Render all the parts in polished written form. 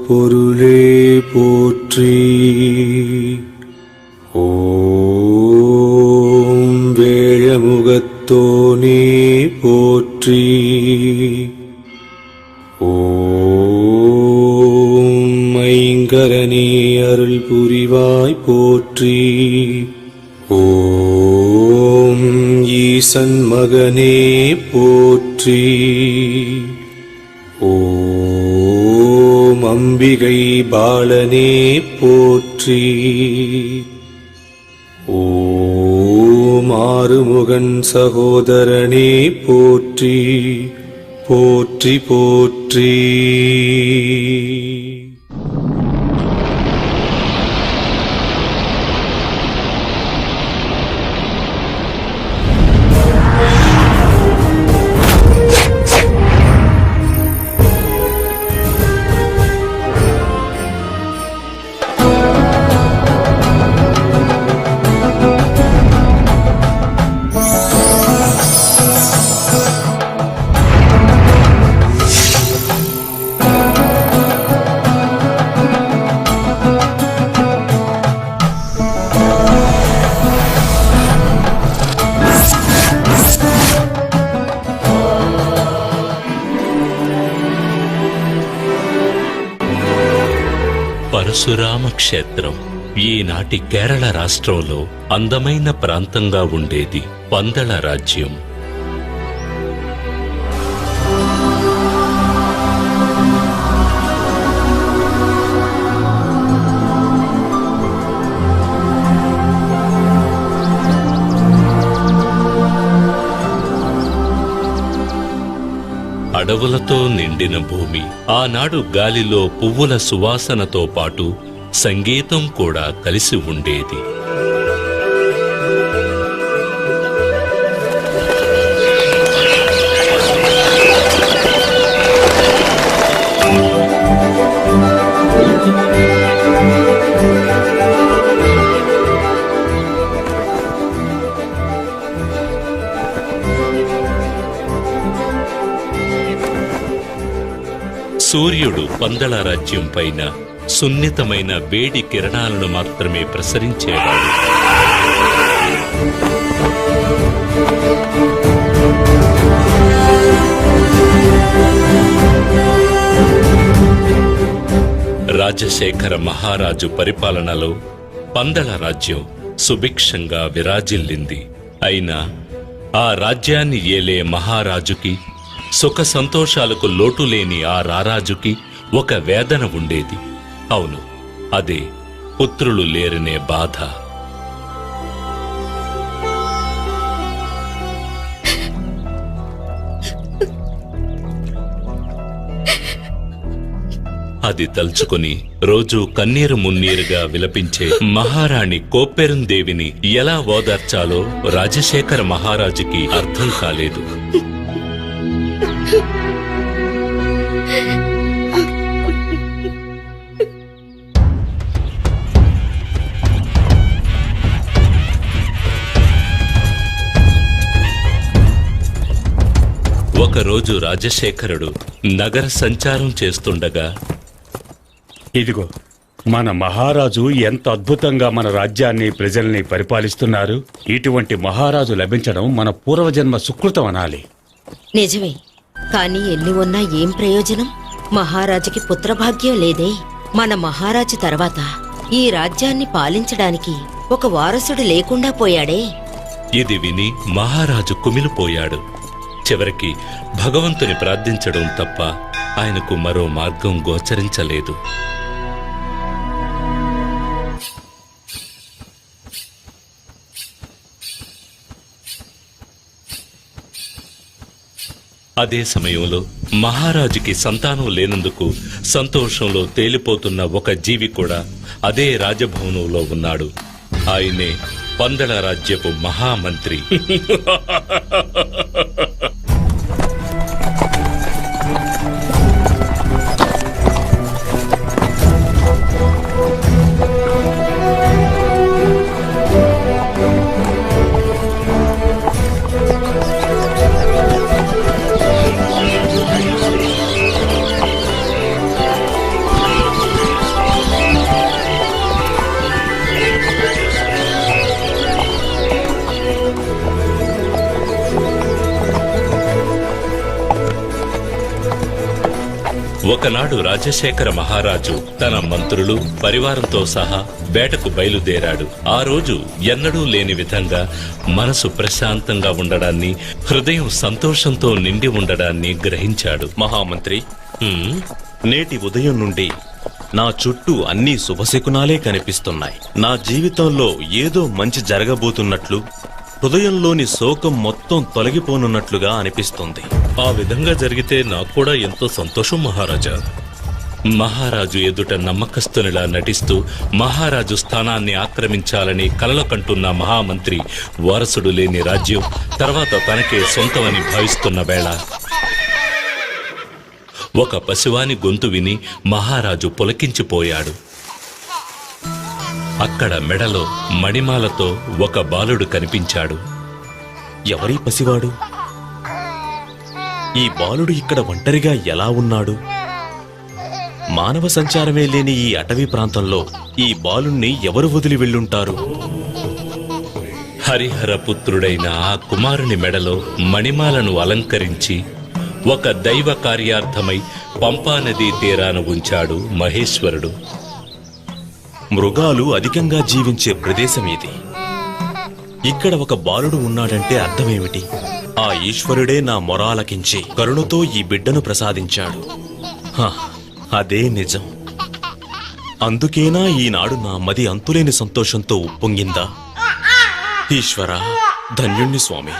பொருளே போற்றி. ஓம் வேழமுகத்தோனே போற்றி. ஓம் ஐங்கரனே அருள் புரிவாய் போற்றி. ஓம் ஈசன் மகனே போற்றி. ஓம் அம்பிகை பாலனே போற்றி. ஓம் ஆறுமுகன் சகோதரனே போற்றி. போற்றி போற்றி. పరశురామ క్షేత్రం ఈనాటి కేరళ రాష్ట్రంలో అందమైన ప్రాంతంగా ఉండేది పందళ రాజ్యం. అడవులతో నిండిన భూమి. ఆనాడు గాలిలో పువ్వుల సువాసనతో పాటు సంగీతం కూడా కలిసి ఉండేది. సూర్యుడు పందళ రాజ్యం పైన సున్నితమైన వేడి కిరణాలను మాత్రమే ప్రసరించేవాడు. రాజశేఖర మహారాజు పరిపాలనలో పందళ రాజ్యం సుభిక్షంగా విరాజిల్లింది. అయినా ఆ రాజ్యాన్ని ఏలే మహారాజుకి, సుఖ సంతోషాలకు లోటులేని ఆ రారాజుకి ఒక వేదన ఉండేది. అవును, అదే పుత్రులు లేరనే బాధ. అది తలుచుకుని రోజూ కన్నీరు మున్నీరుగా విలపించే మహారాణి కోప్పెరుందేవిని ఎలా ఓదార్చాలో రాజశేఖర మహారాజుకి అర్థం కాలేదు. ఒకరోజు రాజశేఖరుడు నగర సంచారం చేస్తుండగా, ఇదిగో మన మహారాజు ఎంత అద్భుతంగా మన రాజ్యాన్ని, ప్రజల్ని పరిపాలిస్తున్నారు. ఇటువంటి మహారాజు లభించడం మన పూర్వజన్మ సుకృతం అనాలి. నిజమే, కానీ ఎన్ని ఉన్నా ఏం ప్రయోజనం? మహారాజుకి పుత్రభాగ్యం లేదే. మన మహారాజు తర్వాత ఈ రాజ్యాన్ని పాలించడానికి ఒక వారసుడు లేకుండా పోయాడే. ఇది విని మహారాజు కుమిలిపోయాడు. చివరికి భగవంతుని ప్రార్థించడం తప్ప ఆయనకు మరో మార్గం గోచరించలేదు. అదే సమయంలో మహారాజుకి సంతానం లేనందుకు సంతోషంలో తేలిపోతున్న ఒక జీవి కూడా అదే రాజభవనంలో ఉన్నాడు. ఆయనే పందళ రాజ్యపు మహామంత్రి. ఒకనాడు రాజశేఖర మహారాజు తన మంత్రులు పరివారంతో సహా వేటకు బయలుదేరాడు. ఆ రోజు ఎన్నడూ లేని విధంగా మనసు ప్రశాంతంగా ఉండడాన్ని, హృదయం సంతోషంతో నిండి ఉండడాన్ని గ్రహించాడు. మహామంత్రి, "హ్మ్, నేటి ఉదయం నుండి నా చుట్టూ అన్ని శుభశకునాలే కనిపిస్తున్నాయి. నా జీవితంలో ఏదో మంచి జరగబోతున్నట్లు, హృదయంలోని శోకం మొత్తం తొలగిపోనున్నట్లుగా అనిపిస్తుంది. ఆ విధంగా జరిగితే నాకు కూడా ఎంతో సంతోషం మహారాజా." మహారాజు ఎదుట నమ్మకస్తునిలా నటిస్తూ మహారాజు స్థానాన్ని ఆక్రమించాలని కలలు కంటున్న మహామంత్రి వారసుడు లేని రాజ్యం తర్వాత తనకే సొంతమని భావిస్తున్న వేళ ఒక పశువాని గొంతు విని మహారాజు పులకించిపోయాడు. అక్కడ మెడలో మణిమాలతో ఒక బాలుడు కనిపించాడు. ఎవరీ పసివాడు? ఈ బాలుడు ఇక్కడ ఒంటరిగా ఎలా ఉన్నాడు? మానవ సంచారమే లేని ఈ అటవీ ప్రాంతంలో ఈ బాలుణ్ణి ఎవరు వదిలి వెళ్ళుంటారు? హరిహరపుత్రుడైన ఆ కుమారుని మెడలో మణిమాలను అలంకరించి ఒక దైవ కార్యార్థమై పంపానదీ తీరాన ఉంచాడు మహేశ్వరుడు. మృగాలు అధికంగా జీవించే ప్రదేశం ఇది. ఇక్కడ ఒక బాలుడు ఉన్నాడంటే అర్థమేమిటి? ఆ ఈశ్వరుడే నా మొరాలకించి కరుణతో ఈ బిడ్డను ప్రసాదించాడు. హ, అదే నిజం. అందుకేనా ఈనాడు నా మది అంతులేని సంతోషంతో ఉప్పొంగిందా? ఈశ్వరా, ధన్యుణ్ణి స్వామి.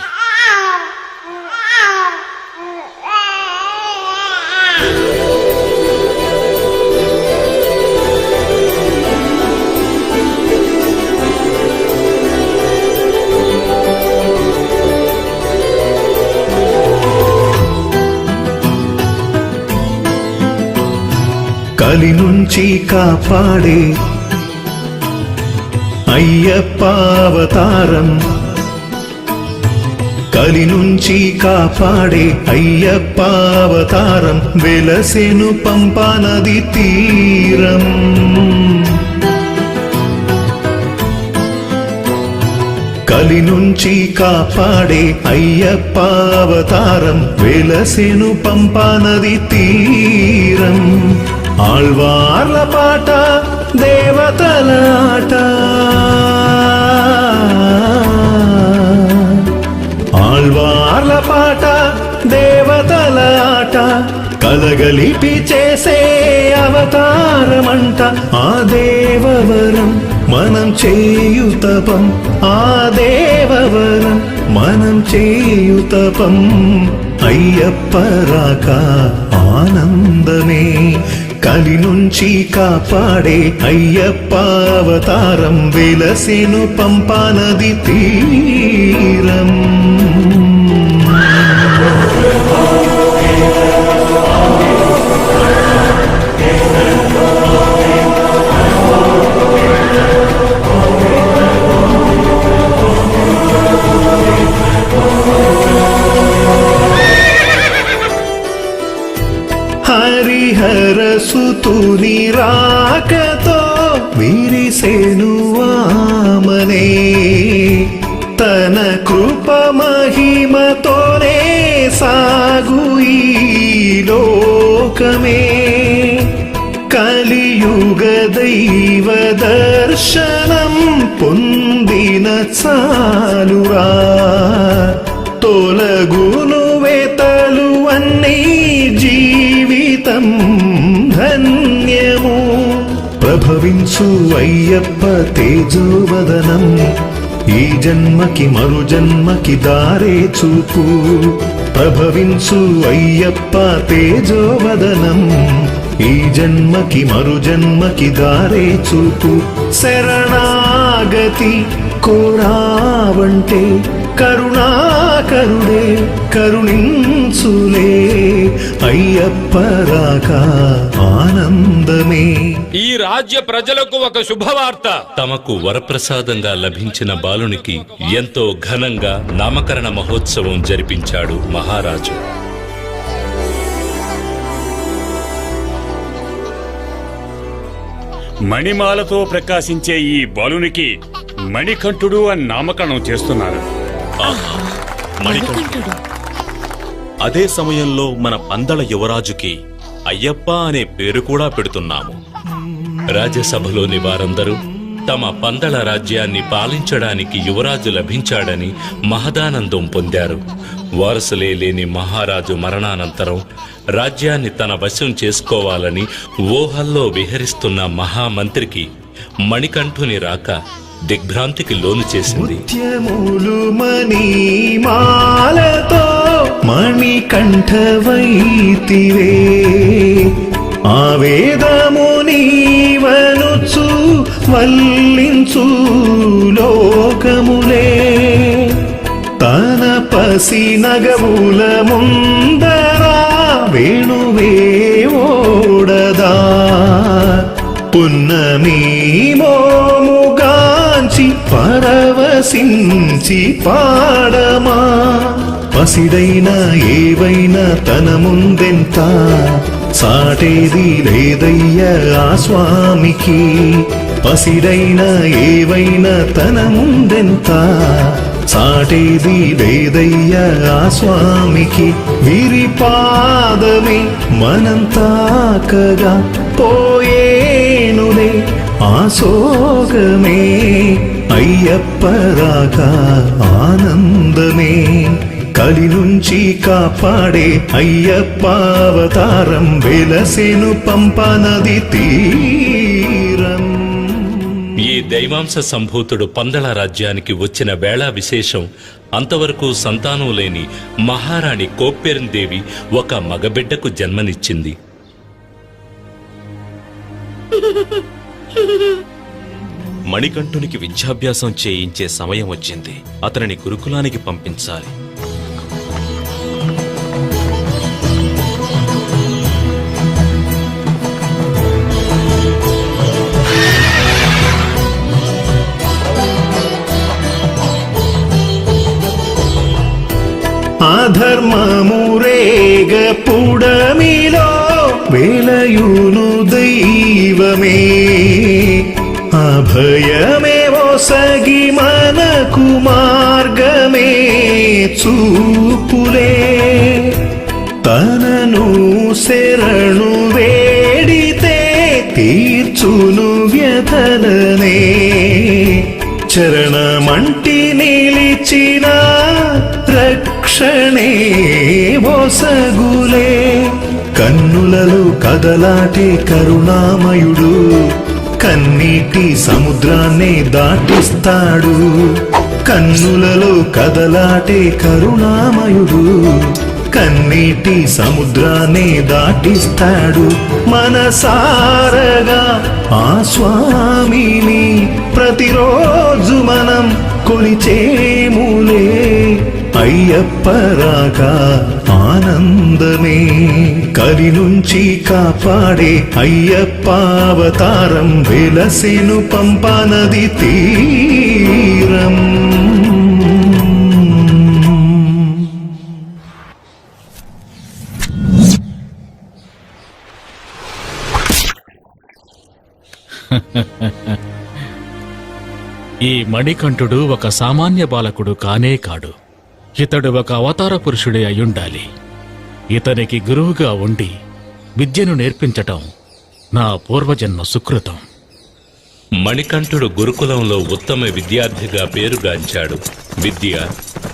కలి నుంచి కాపాడే అయ్యప్ప అవతారం, కలి నుంచి కాపాడే అయ్యప్ప అవతారం, వెలసెను పంపా నది తీరం. కలి నుంచి కాపాడే అయ్యప్ప అవతారం, వెలసెను పంపా నది తీరం. ఆళ్వార్ల పాట దేవతల ఆట, ఆళ్వార్ల పాట దేవతల ఆట, కలగలిపి చేసే అవతారమంట. ఆ దేవవరం మనం చేయుతపం, ఆ దేవవరం మనం చేయుతపం. అయ్యప్ప రాక ఆనందమే, కలి నుంచి కాపాడే అయ్యప్ప అవతారం, వెలసెను పంపా నది తీరం. హరిహర సుతుని రాకతో విరిసెను వామనే, తన కృప మహిమతోనే సాగు ఈ లోకమే. కలియుగ దైవ దర్శనం పొందిన చాలురా, తొలగును వెతలు అన్నీ జీవితం ధన్యము. ప్రభవించు అయ్యప్ప తేజోవదనం, ఈ జన్మకి మరు జన్మకి దారే చూపు. ప్రభవించు అయ్యప్ప తేజోవదనం, ఈ జన్మకి మరు జన్మకి దారే చూపు. శరణాగతి కోరావంటే కరుణాకరుడే కరుణించులే, అయ్యప్ప రాక ఆనందమే. ఈ రాజ్య ప్రజలకు ఒక శుభవార్త. తమకు వరప్రసాదంగా లభించిన బాలునికి ఎంతో ఘనంగా నామకరణ మహోత్సవం జరిపించాడు మహారాజు. మణిమాలతో ప్రకాశించే ఈ బాలునికి మణికంఠుడు అని నామకరణం చేస్తున్నారు. అదే సమయంలో మన పందల యువరాజుకి అయ్యప్ప అనే పేరు కూడా పెడుతున్నాము. రాజ్యసభలోని వారందరూ తమ పందల రాజ్యాన్ని పాలించడానికి యువరాజు లభించాడని మహదానందం పొందారు. వారసులే లేని మహారాజు మరణానంతరం రాజ్యాన్ని తన వశం చేసుకోవాలని ఊహల్లో విహరిస్తున్న మహామంత్రికి మణికంఠుని రాక దిగ్భ్రాంతికి లోను చేసింది. ముత్యములు మణిమాలతో మణికంఠవైతివే ఆవేదము నీవనుచు వల్లించు లోకములే తన పసి నగవుల ముందరా వేణువే ఓడదా పున్నమి మోముగాంచి పరవశించి పాడమా పసిడైన ఏవైనా తన ముందెంత సాటేది లేదయ్య ఆ స్వామికి పసిడైన ఏవైనా తన ముందెంత సాటేది లేదయ్య ఆ స్వామికి విరిపాదమే మనం తాకగా పోయేనులే ఆ సోగమే అయ్యప్ప రాక ఆనందమే కలి నుంచి కాపాడే అయ్యప్ప అవతారం వెలసెను పంపనది తీరం. ఈ దైవాంశ సంభూతుడు పందల రాజ్యానికి వచ్చిన వేళ విశేషం. అంతవరకు సంతానం లేని మహారాణి కోప్పెరందేవి ఒక మగబిడ్డకు జన్మనిచ్చింది. మణికంఠునికి విద్యాభ్యాసం చేయించే సమయం వచ్చింది. అతనిని గురుకులానికి పంపించాలి. అధర్మమురేగ పుడమిలో వేలయును దైవమే అభయమే ఒసగి మనకు మార్గమే చూపులే తనను శరణు వేడితే తీర్చును వ్యధలనే చరణమంటి నిలిచిన రక్షణే ఒసగులే కన్నులలో కదలాటే కరుణామయుడు కన్నీటి సముద్రాన్నే దాటిస్తాడు కన్నులలో కదలాటే కరుణామయుడు కన్నీటి సముద్రాన్నే దాటిస్తాడు మనసారగా ఆ స్వామిని ప్రతిరోజు మనం కొలిచేములే అయ్యప్ప రాక ఆనందమే కలి నుంచి కాపాడే అయ్యప్ప అవతారం వెలసెను పంపనది తీరం. ఈ మణికంఠుడు ఒక సామాన్య బాలకుడు కానే కాడు. ఇతడు ఒక అవతార పురుషుడే అయ్యుండాలి. ఇతనికి గురువుగా ఉండి విద్యను నేర్పించటం నా పూర్వజన్మ సుకృతం. మణికంఠుడు గురుకులంలో ఉత్తమ విద్యార్థిగా పేరుగాంచాడు. విద్య,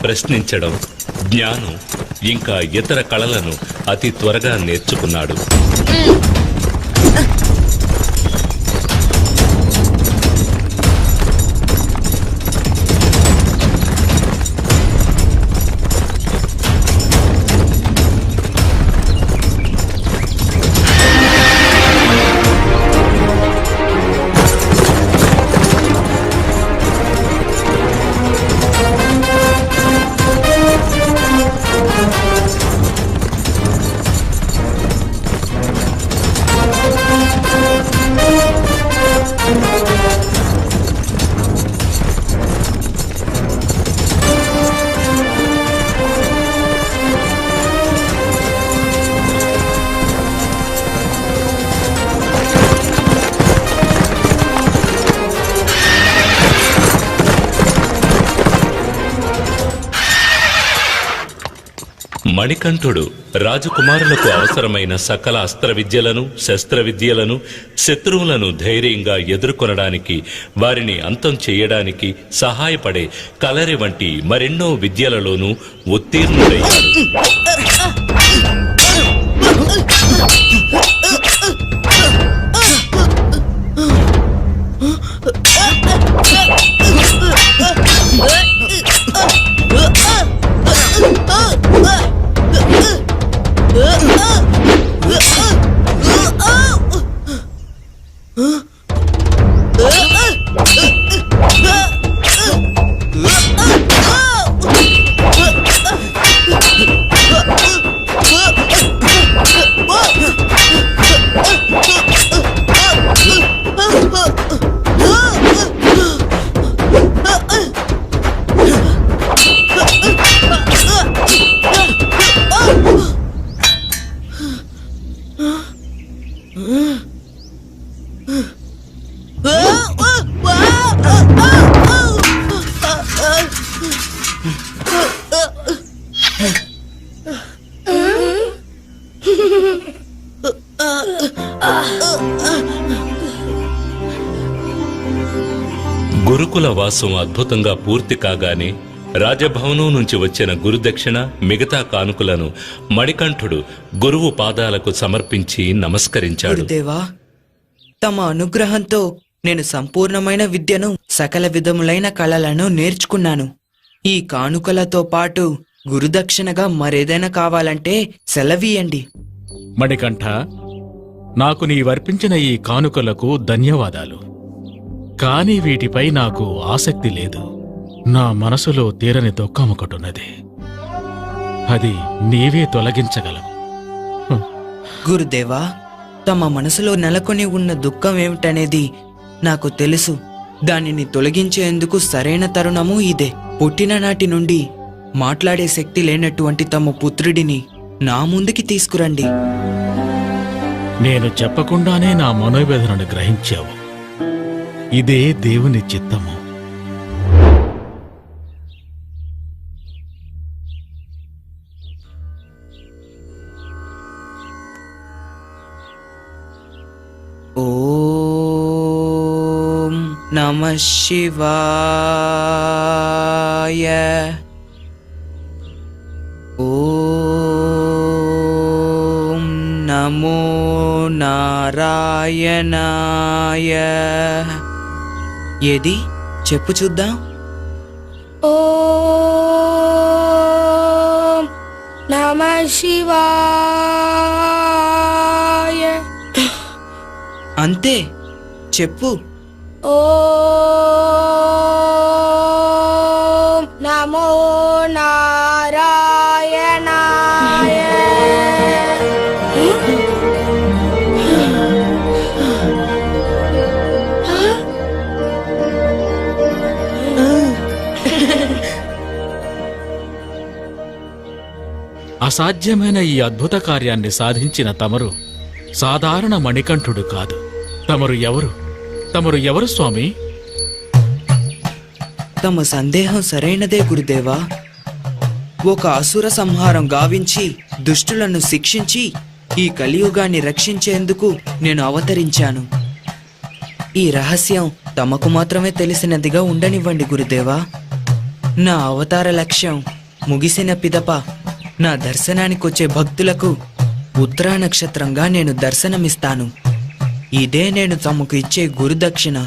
ప్రశ్నించడం, జ్ఞానం ఇంకా ఇతర కళలను అతి త్వరగా నేర్చుకున్నాడు. మణికంఠుడు రాజకుమారులకు అవసరమైన సకల అస్త్ర విద్యలను శస్త్ర విద్యలను శత్రువులను ధైర్యంగా ఎదుర్కొనడానికి వారిని అంతం చేయడానికి సహాయపడే కలరి వంటి మరెన్నో విద్యలలోనూ ఉత్తీర్ణుడయ్యాడు. గురుకుల వాసం అద్భుతంగా పూర్తి కాగానే రాజభవనం నుంచి వచ్చిన గురుదక్షిణ మిగతా కానుకలను మణికంఠుడు గురువు పాదాలకు సమర్పించి నమస్కరించాడు. గురుదేవా, తమ అనుగ్రహంతో నేను సంపూర్ణమైన విద్యను సకల విధములైన కళలను నేర్చుకున్నాను. ఈ కానుకలతో పాటు గురుదక్షిణగా మరేదైనా కావాలంటే సెలవీయండి. మణికంఠ, నాకు నీవర్పించిన ఈ కానుకలకు ధన్యవాదాలు. కానీ వీటిపై నాకు ఆసక్తి లేదు. నా మనసులో తీరని దుఃఖం ఒకటున్నది. అది నీవే తొలగించగలవు. గురుదేవా, తమ మనసులో నెలకొని ఉన్న దుఃఖం ఏమిటనేది నాకు తెలుసు. దానిని తొలగించేందుకు సరైన తరుణము ఇదే. పుట్టిన నాటి నుండి మాట్లాడే శక్తి లేనటువంటి తమ పుత్రుడిని నా ముందుకి తీసుకురండి. నేను చెప్పకుండానే నా మనోవేదనను గ్రహించావు. ఇదే దేవుని చిత్తము. ఓం నమః శివాయ. ఓం నమో నారాయణాయ. ఏది చెప్పు చూద్దాం. ఓం నమః శివాయ. అంతే, చెప్పు. ఓం నమో నారాయణాయ. అసాధ్యమైన ఈ అద్భుత కార్యాన్ని సాధించిన తమరు సాధారణ మణికంఠుడు కాదు. తమరు ఎవరు? తమరు ఎవరు స్వామి? తమ సందేహం సరైనదే గురుదేవా. ఒక అసుర సంహారం గావించి దుష్టులను శిక్షించి ఈ కలియుగాన్ని రక్షించేందుకు నేను అవతరించాను. ఈ రహస్యం తమకు మాత్రమే తెలిసినదిగా ఉండనివ్వండి గురుదేవా. నా అవతార లక్ష్యం ముగిసిన పిదప నా దర్శనానికొచ్చే భక్తులకు ఉత్తరా నక్షత్రంగా నేను దర్శనమిస్తాను. ఇదే నేను తమకు ఇచ్చే గురుదక్షిణ.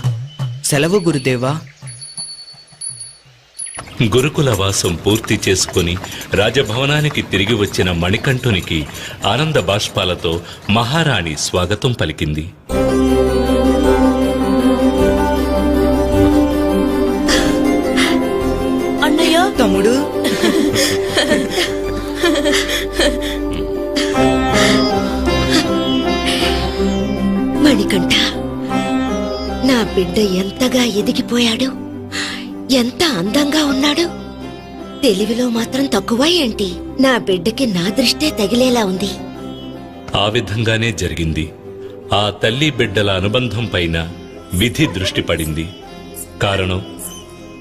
సెలవు గురుదేవా. గురుకుల వాసం పూర్తి చేసుకుని రాజభవనానికి తిరిగి వచ్చిన మణికంఠునికి ఆనంద బాష్పాలతో మహారాణి స్వాగతం పలికింది. అన్నయ్య, తమ్ముడు. మణికంఠ, నా బిడ్డ ఎంతగా ఎదిగిపోయాడు, ఎంత అందంగా ఉన్నాడు. తెలివిలో మాత్రం తక్కువ ఏంటి? నా బిడ్డకి నా దృష్టే తగిలేలా ఉంది. ఆ విధంగానే జరిగింది. ఆ తల్లి బిడ్డల అనుబంధం పైన విధి దృష్టి పడింది. కారణం,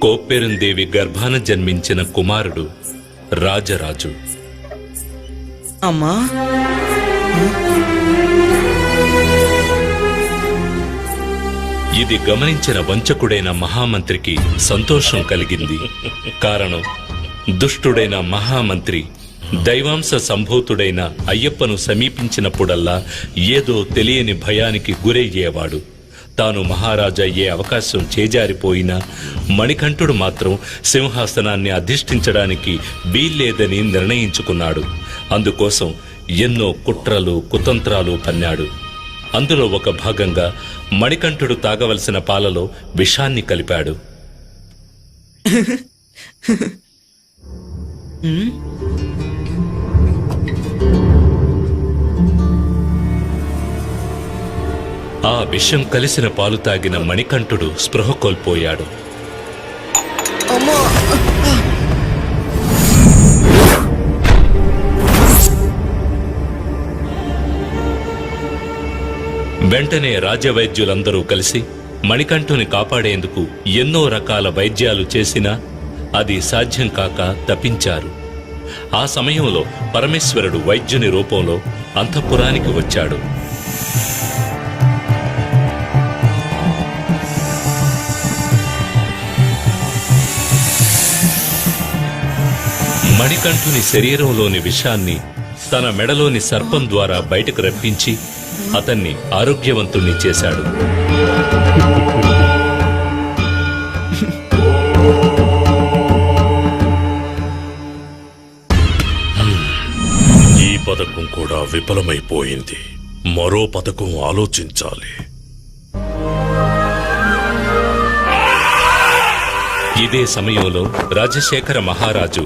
కోప్పెరుందేవి గర్భాన జన్మించిన కుమారుడు రాజరాజు. అమ్మా ఇది గమనించిన వంచకుడైన మహామంత్రికి సంతోషం కలిగింది. కారణం, దుష్టుడైన మహామంత్రి దైవాంశ సంభూతుడైన అయ్యప్పను సమీపించినప్పుడల్లా ఏదో తెలియని భయానికి గురయ్యేవాడు. తాను మహారాజు అయ్యే అవకాశం చేజారిపోయినా మణికంఠుడు మాత్రం సింహాసనాన్ని అధిష్ఠించడానికి వీల్లేదని నిర్ణయించుకున్నాడు. అందుకోసం ఎన్నో కుట్రలు కుతంత్రాలు పన్నాడు. అందులో ఒక భాగంగా మణికంఠుడు తాగవలసిన పాలలో విషాన్ని కలిపాడు. ఆ విషం కలిసిన పాలు తాగిన మణికంఠుడు స్పృహ కోల్పోయాడు. వెంటనే రాజవైద్యులందరూ కలిసి మణికంఠుని కాపాడేందుకు ఎన్నో రకాల వైద్యాలు చేసినా అది సాధ్యం కాక తప్పించారు. ఆ సమయంలో పరమేశ్వరుడు వైద్యుని రూపంలో అంతఃపురానికి వచ్చాడు. మణికంఠుని శరీరంలోని విషాన్ని తన మెడలోని సర్పం ద్వారా బయటకు రప్పించి అతన్ని ఆరోగ్యవంతుణ్ణి చేశాడు. ఈ పథకం కూడా విఫలమైపోయింది. మరో పథకం ఆలోచించాలి. ఇదే సమయంలో రాజశేఖర మహారాజు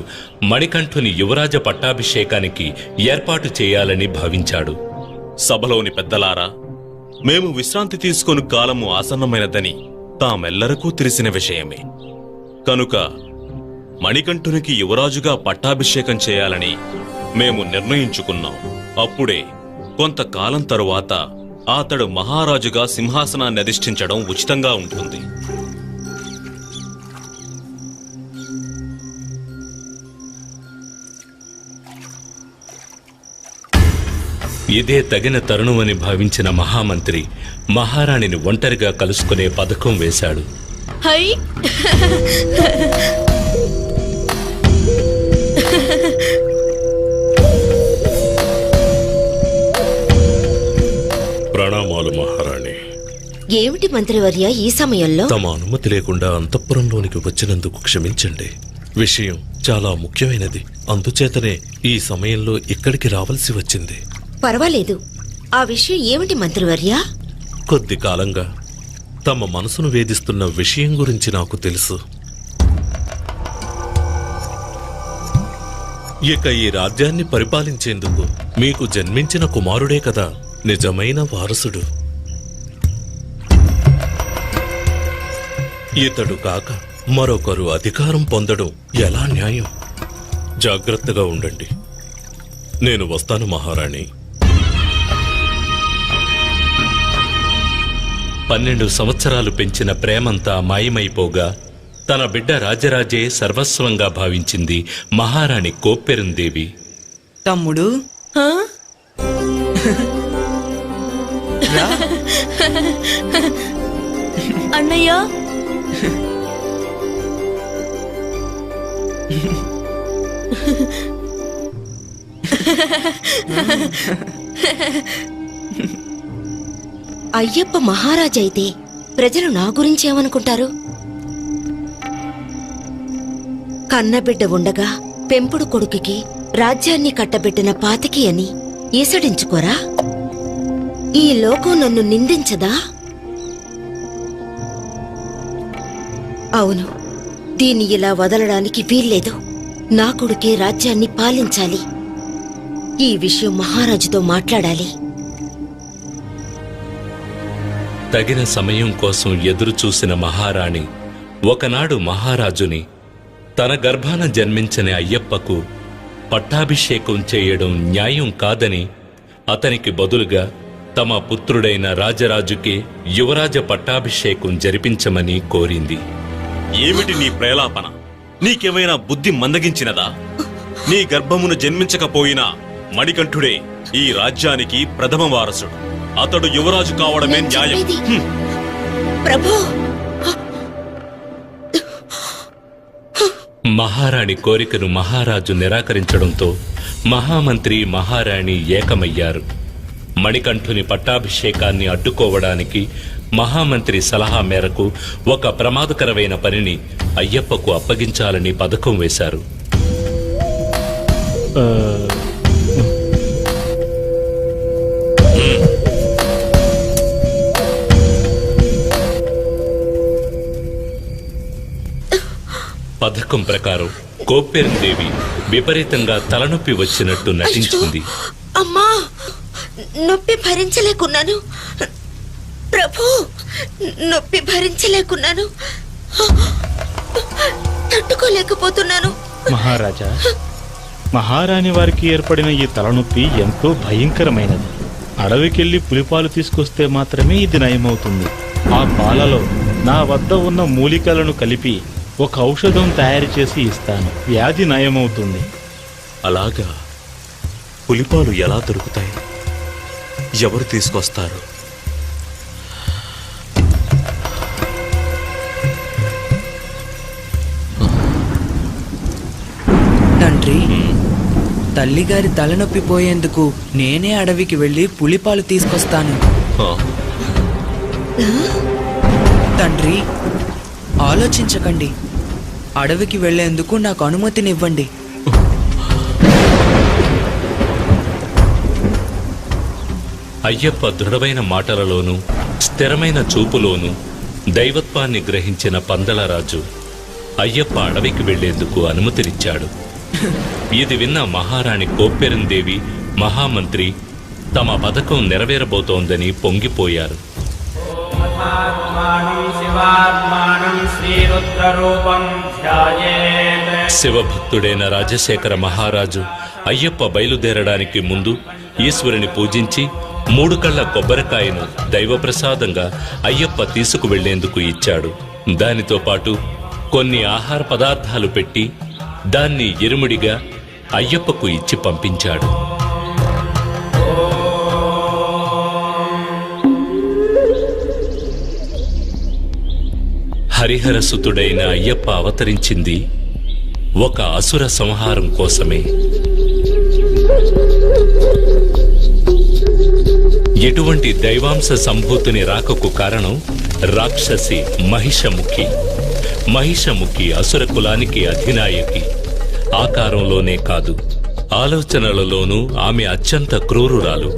మణికంఠుని యువరాజ పట్టాభిషేకానికి ఏర్పాటు చేయాలని భావించాడు. సభలోని పెద్దలారా, మేము విశ్రాంతి తీసుకొని కాలము ఆసన్నమైనదని తామెల్లరకు తెలిసిన విషయమే. కనుక మణికంఠునికి యువరాజుగా పట్టాభిషేకం చేయాలని మేము నిర్ణయించుకున్నాం. అప్పుడే కొంతకాలం తరువాత అతడు మహారాజుగా సింహాసనాన్ని అధిష్ఠించడం ఉచితంగా ఉంటుంది. ఇదే తగిన తరుణమని భావించిన మహామంత్రి మహారాణిని ఒంటరిగా కలుసుకునే పథకం వేశాడు. హై ప్రణామాలు మహారాణి. ఏమిటి మంత్రివర్య ఈ సమయంలో? తమ అనుమతి లేకుండా అంతఃపురంలోనికి వచ్చినందుకు క్షమించండి. విషయం చాలా ముఖ్యమైనది. అందుచేతనే ఈ సమయంలో ఇక్కడికి రావాల్సి వచ్చింది. పర్వాలేదు. ఆ విషయం ఏమిటి మంత్రివర్య? కొద్ది కాలంగా తమ మనసును వేధిస్తున్న విషయం గురించి నాకు తెలుసు. ఇక ఈ రాజ్యాన్ని పరిపాలించేందుకు మీకు జన్మించిన కుమారుడే కదా నిజమైన వారసుడు. ఇతడు కాక మరొకరు అధికారం పొందడం ఎలా న్యాయం? జాగ్రత్తగా ఉండండి. నేను వస్తాను మహారాణి. 12 సంవత్సరాలు పెంచిన ప్రేమంతా మాయమైపోగా తన బిడ్డ రాజరాజే సర్వస్వంగా భావించింది మహారాణి కోప్పెరుందేవి. తమ్ముడు రా. అన్నయ్య, అయ్యప్ప మహారాజైతే ప్రజలు నా గురించి ఏమనుకుంటారు? కన్నబిడ్డ ఉండగా పెంపుడు కొడుకుకి రాజ్యాన్ని కట్టబెట్టిన పాతకి అని ఈసడించుకోరా? ఈ లోకం నన్ను నిందించదా? అవును, దీన్ని ఇలా వదలడానికి వీల్లేదు. నా కొడుకే రాజ్యాన్ని పాలించాలి. ఈ విషయం మహారాజుతో మాట్లాడాలి. తగిన సమయం కోసం ఎదురు చూసిన మహారాణి ఒకనాడు మహారాజుని తన గర్భాన జన్మించని అయ్యప్పకు పట్టాభిషేకం చేయడం న్యాయం కాదని అతనికి బదులుగా తమ పుత్రుడైన రాజరాజుకే యువరాజ పట్టాభిషేకం జరిపించమని కోరింది. ఏమిటి నీ ప్రేలాపన? నీకేమైనా బుద్ధి మందగించినదా? నీ గర్భమును జన్మించకపోయినా మణికంఠుడే ఈ రాజ్యానికి ప్రథమ వారసుడు. అతడు యువరాజు కావడమే నేను న్యాయం. చెప్పేది. ప్రభు మహారాణి కోరికను మహారాజు నిరాకరించడంతో మహామంత్రి మహారాణి ఏకమయ్యారు. మణికంఠుని పట్టాభిషేకాన్ని అడ్డుకోవడానికి మహామంత్రి సలహా మేరకు ఒక ప్రమాదకరమైన పనిని అయ్యప్పకు అప్పగించాలని పథకం వేశారు. పథకం ప్రకారం కోప్పెరందేవి విపరీతంగా తలనొప్పి వచ్చినట్టు నటించింది. అమ్మా, నొప్పి భరించలేకున్నాను ప్రభు, నొప్పి భరించలేకున్నాను, తట్టుకోలేకపోతున్నాను. మహారాజా, మహారాణి వారికి ఏర్పడిన ఈ తలనొప్పి ఎంతో భయంకరమైనది. అడవికెళ్లి పులిపాలు తీసుకొస్తే మాత్రమే ఇది నయమవుతుంది. ఆ పాలలో నా వద్ద ఉన్న మూలికలను కలిపి ఒక ఔషధం తయారు చేసి ఇస్తాను, వ్యాధి నయమవుతుంది. అలాగా? పులిపాలు ఎలా దొరుకుతాయి? ఎవరు తీసుకొస్తారు? తండ్రి, తల్లిగారి తలనొప్పి పోయేందుకు నేనే అడవికి వెళ్ళి పులిపాలు తీసుకొస్తాను. ఆ, తండ్రి, ఆలోచించకండి. అడవికి వెళ్లేందుకు నాకు అనుమతినివ్వండి. అయ్యప్ప దృఢమైన మాటలలోనూ స్థిరమైన చూపులోనూ దైవత్వాన్ని గ్రహించిన పందలరాజు అయ్యప్ప అడవికి వెళ్లేందుకు అనుమతినిచ్చాడు. ఇది విన్న మహారాణి కోప్పెరందేవి మహామంత్రి తమ పథకం నెరవేరబోతోందని పొంగిపోయారు. శివభక్తుడైన రాజశేఖర మహారాజు అయ్యప్ప బయలుదేరడానికి ముందు ఈశ్వరుని పూజించి 3 కళ్ళ కొబ్బరికాయను దైవప్రసాదంగా అయ్యప్ప తీసుకువెళ్లేందుకు ఇచ్చాడు. దానితో పాటు కొన్ని ఆహార పదార్థాలు పెట్టి దాన్ని ఇరుముడిగా అయ్యప్పకు ఇచ్చి పంపించాడు. హరిహరసుతుడైన అయ్యప్ప అవతరించింది ఒక అసుర సంహారం కోసమే. ఎటువంటి దైవాంశ సంభూతిని రాకకు కారణం రాక్షసి మహిషముఖి. మహిషముఖి అసుర కులానికి అధినాయకి. ఆకారంలోనే కాదు, ఆలోచనలలోనూ ఆమె అత్యంత క్రూరురాలు.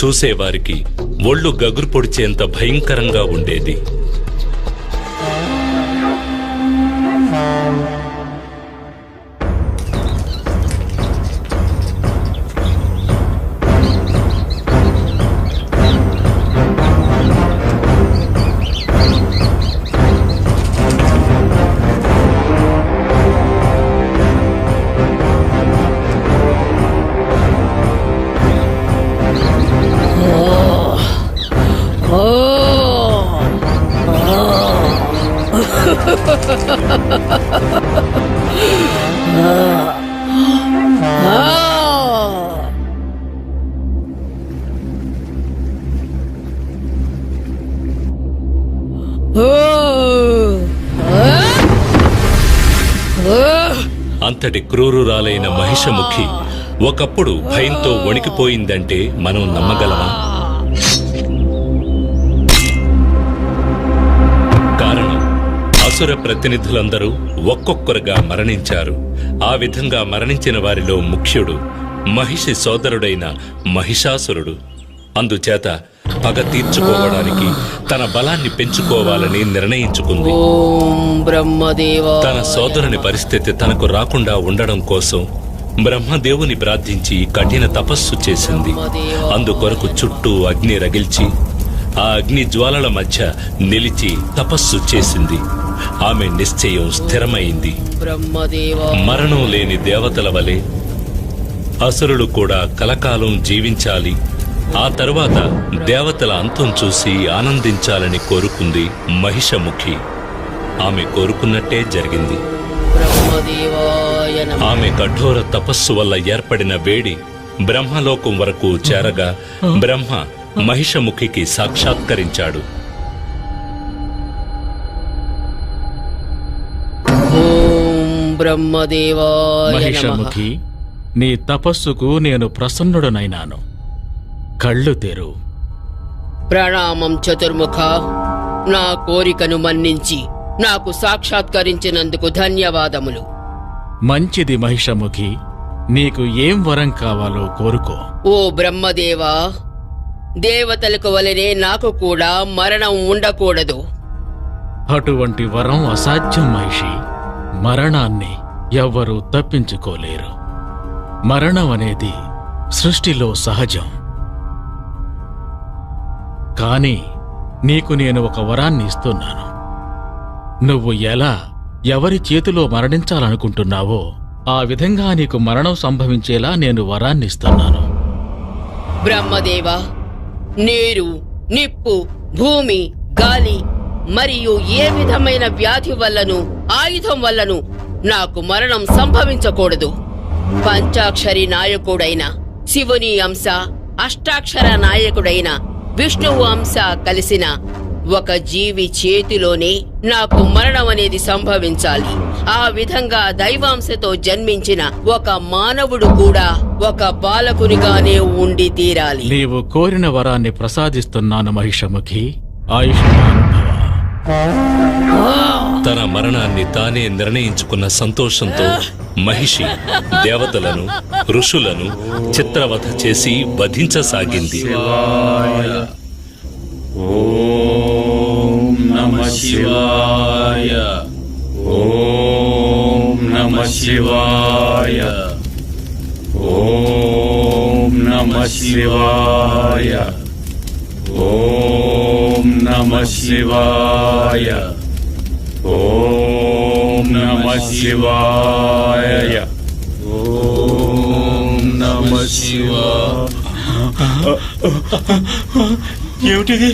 చూసేవారికి ఒళ్ళు గగురు పొడిచేంత భయంకరంగా ఉండేది. అంతటి క్రూరురాలైన మహిషముఖి ఒకప్పుడు భయంతో వణికిపోయిందంటే మనం నమ్మగలమా? కారణం, అసుర ప్రతినిధులందరూ ఒక్కొక్కరుగా మరణించారు. ఆ విధంగా మరణించిన వారిలో ముఖ్యుడు మహిషి సోదరుడైన మహిషాసురుడు. అందుచేత పగ తీర్చుకోవడానికి తన బలాన్ని పెంచుకోవాలని నిర్ణయించుకుంది. తన సోదరుని పరిస్థితి తనకు రాకుండా ఉండడం కోసం బ్రహ్మదేవుని ప్రార్థించి కఠిన తపస్సు చేసింది. అందుకొరకు చుట్టూ అగ్ని రగిల్చి ఆ అగ్ని జ్వాలల మధ్య నిలిచి తపస్సు చేసింది. ఆమె నిశ్చయం స్థిరమైంది. మరణం లేని దేవతల వలె అసురులు కూడా కలకాలం జీవించాలి, ఆ తరువాత దేవతల అంతం చూసి ఆనందించాలని కోరుకుంది మహిషముఖి. ఆమె కోరుకున్నట్టే జరిగింది. ఆమె కఠోర తపస్సు వల్ల ఏర్పడిన వేడి బ్రహ్మలోకం వరకు చేరగా బ్రహ్మ మహిషముఖికి సాక్షాత్కరించాడు. మహిషముఖి, నీ తపస్సుకు నేను ప్రసన్నుడనైనాను. కళ్ళు తెరు. ప్రణామం చతుర్ముఖ. నా కోరికను మన్నించి నాకు సాక్షాత్కరించినందుకు ధన్యవాదములు. మంచిది మహిషముఖి, నీకు ఏం వరం కావాలో కోరుకో. ఓ బ్రహ్మదేవా, దేవతలకు వలనే నాకు కూడా మరణం ఉండకూడదు. అటువంటి వరం అసాధ్యం మహిషి. మరణాన్ని ఎవ్వరూ తప్పించుకోలేరు. మరణం అనేది సృష్టిలో సహజం. కాని నీకు నేను ఒక వరాన్ని ఇస్తున్నాను. నువ్వు ఎలా ఎవరి చేతిలో మరణించాలనుకుంటున్నావో ఆ విధంగా నీకు మరణం సంభవించేలా నేను వరాన్నిస్తున్నాను. బ్రహ్మదేవా, నీరు, నిప్పు, భూమి, గాలి మరియు ఏ విధమైన వ్యాధి వల్లను ఆయుధం వల్లను నాకు మరణం సంభవించకూడదు. పంచాక్షరి నాయకుడైన శివుని అంశ, అష్టాక్షర నాయకుడైన విష్ణువు అంశ కలిసిన ఒక జీవి చేతిలోనే నాకు మరణం అనేది సంభవించాలి. ఆ విధంగా దైవాంశతో జన్మించిన ఒక మానవుడు కూడా ఒక బాలకునిగానే ఉండి తీరాలి. నీవు కోరిన వరాన్ని ప్రసాదిస్తున్నాను మహిషముఖి. ఆయుష్మాన్ భవ. తన మరణాన్ని తానే నిర్ణయించుకున్న సంతోషంతో మహిషి దేవతలను, ఋషులను చిత్రవధ చేసి వధించసాగింది. ఓం నమః శివాయ. ఓం నమః శివాయ. ఓం నమః శివాయ. ఓం నమః శివాయ. ఓం నమః శివాయ. ఓం నమః శివాయ. ఏమిటిది?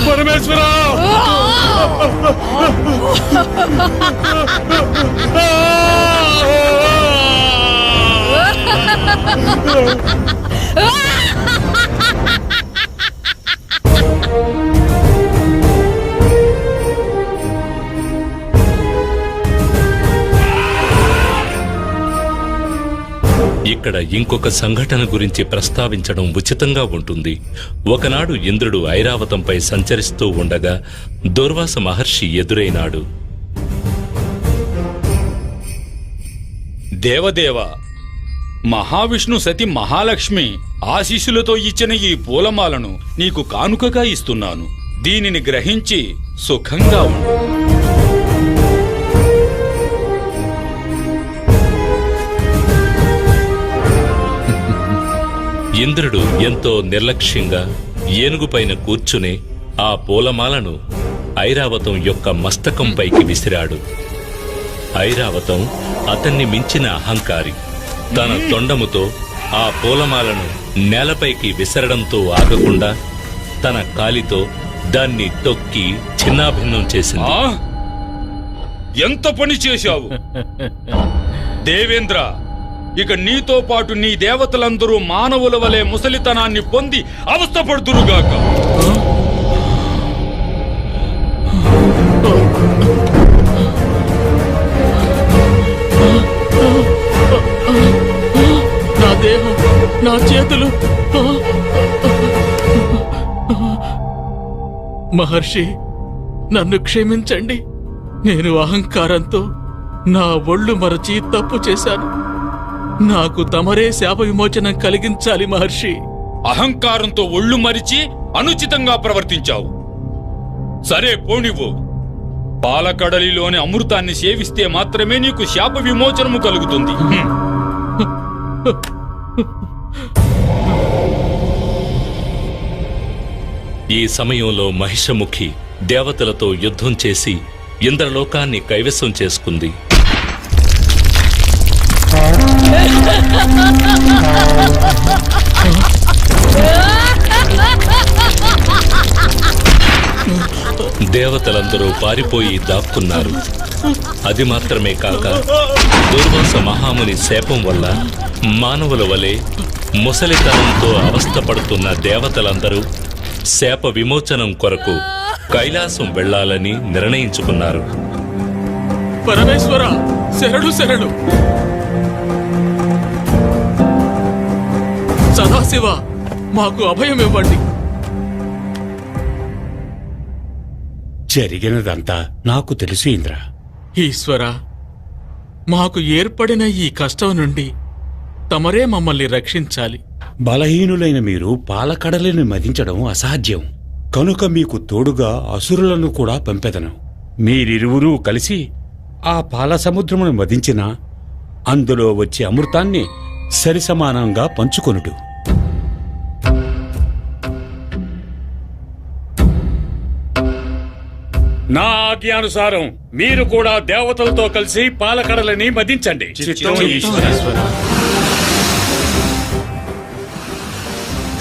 పరమేశ్వర! ఇక్కడ ఇంకొక సంఘటన గురించి ప్రస్తావించడం ఉచితంగా ఉంటుంది. ఒకనాడు ఇంద్రుడు ఐరావతంపై సంచరిస్తూ ఉండగా దుర్వాస మహర్షి ఎదురైనాడు. దేవదేవ, మహావిష్ణు సతి మహాలక్ష్మి ఆశీస్సులతో ఇచ్చిన ఈ పూలమాలను నీకు కానుకగా ఇస్తున్నాను. దీనిని గ్రహించి సుఖంగా ఉండు. ఇంద్రుడు ఎంతో నిర్లక్ష్యంగా ఏనుగుపైన కూర్చుని ఆ పూలమాలను ఐరావతం యొక్క మస్తకంపైకి విసిరాడు. ఐరావతం అతన్ని మించిన అహంకారి. తన తొండముతో ఆ పూలమాలను నేలపైకి విసరడంతో ఆగకుండా తన కాలితో దాన్ని తొక్కి చిన్నాభిన్నం చేసింది. ఎంత పని చేశావు దేవేంద్ర! ఇక నీతో పాటు నీ దేవతలందరూ మానవుల వలె ముసలితనాన్ని పొంది అవస్థపడుదురుగాక. నా దేహం, నా చేతులు. మహర్షి, నన్ను క్షమించండి. నేను అహంకారంతో నా ఒళ్ళు మరచి తప్పు చేశాను. నాకు తమరే శాప విమోచనం కలిగించాలి మహర్షి. అహంకారంతో ఒళ్ళు మరిచి అనుచితంగా ప్రవర్తించావు. సరే పోనివ్వు. పాలకడలిలోని అమృతాన్ని సేవిస్తే మాత్రమే నీకు శాప విమోచనము కలుగుతుంది. ఈ సమయంలో మహిషముఖి దేవతలతో యుద్ధం చేసి ఇంద్రలోకాన్ని కైవసం చేసుకుంది. దేవతలందరూ పారిపోయి దాక్కున్నారు. అది మాత్రమే కాక దుర్వాస మహాముని శాపం వల్ల మానవుల వలె ముసలితనంతో అవస్థపడుతున్న దేవతలందరూ శాప విమోచనం కొరకు కైలాసం వెళ్లాలని నిర్ణయించుకున్నారు. పరమేశ్వర, శరణు శరణు. సదాశివ, మాకు అభయం ఇవ్వండి. జరిగినదంతా నాకు తెలుసు ఇంద్ర. ఈశ్వర, మాకు ఏర్పడిన ఈ కష్టం నుండి తమరే మమ్మల్ని రక్షించాలి. బలహీనులైన మీరు పాలకడలిని మదించడం అసాధ్యం. కనుక మీకు తోడుగా అసురులను కూడా పంపెదను. మీరిరువురూ కలిసి ఆ పాల సముద్రమును మదించిన అందులో వచ్చే అమృతాన్ని సరిసమానంగా పంచుకొనుడు. నా ఆజ్ఞానుసారం మీరు కూడా దేవతలతో కలిసి పాలకడలని మదించండి.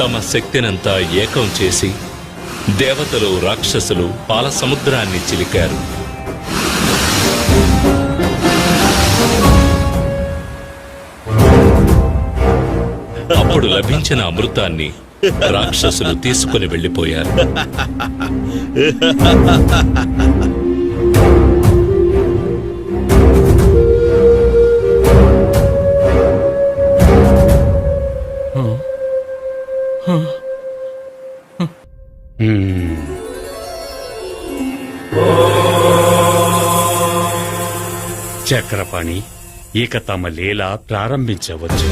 తమ శక్తినంతా ఏకం చేసి దేవతలు రాక్షసులు పాల సముద్రాన్ని చిలికారు. అప్పుడు లభించిన అమృతాన్ని రాక్షసులు తీసుకుని వెళ్లిపోయారు. చక్రపాణి, ఇక తమ లీల ప్రారంభించవచ్చు.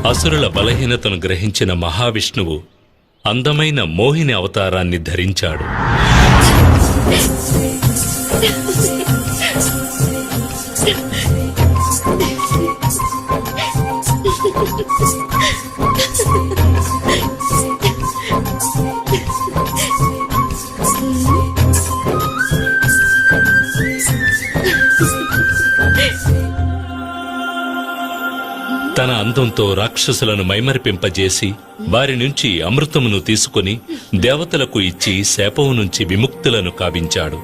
అసురుల బలహీనతను గ్రహించిన మహావిష్ణువు అందమైన మోహిని అవతారాన్ని ధరించాడు. తన అందంతో రాక్షసులను మైమరిపింపజేసి వారి నుంచి అమృతమును తీసుకుని దేవతలకు ఇచ్చి శాపం నుంచి విముక్తులను కావించాడు.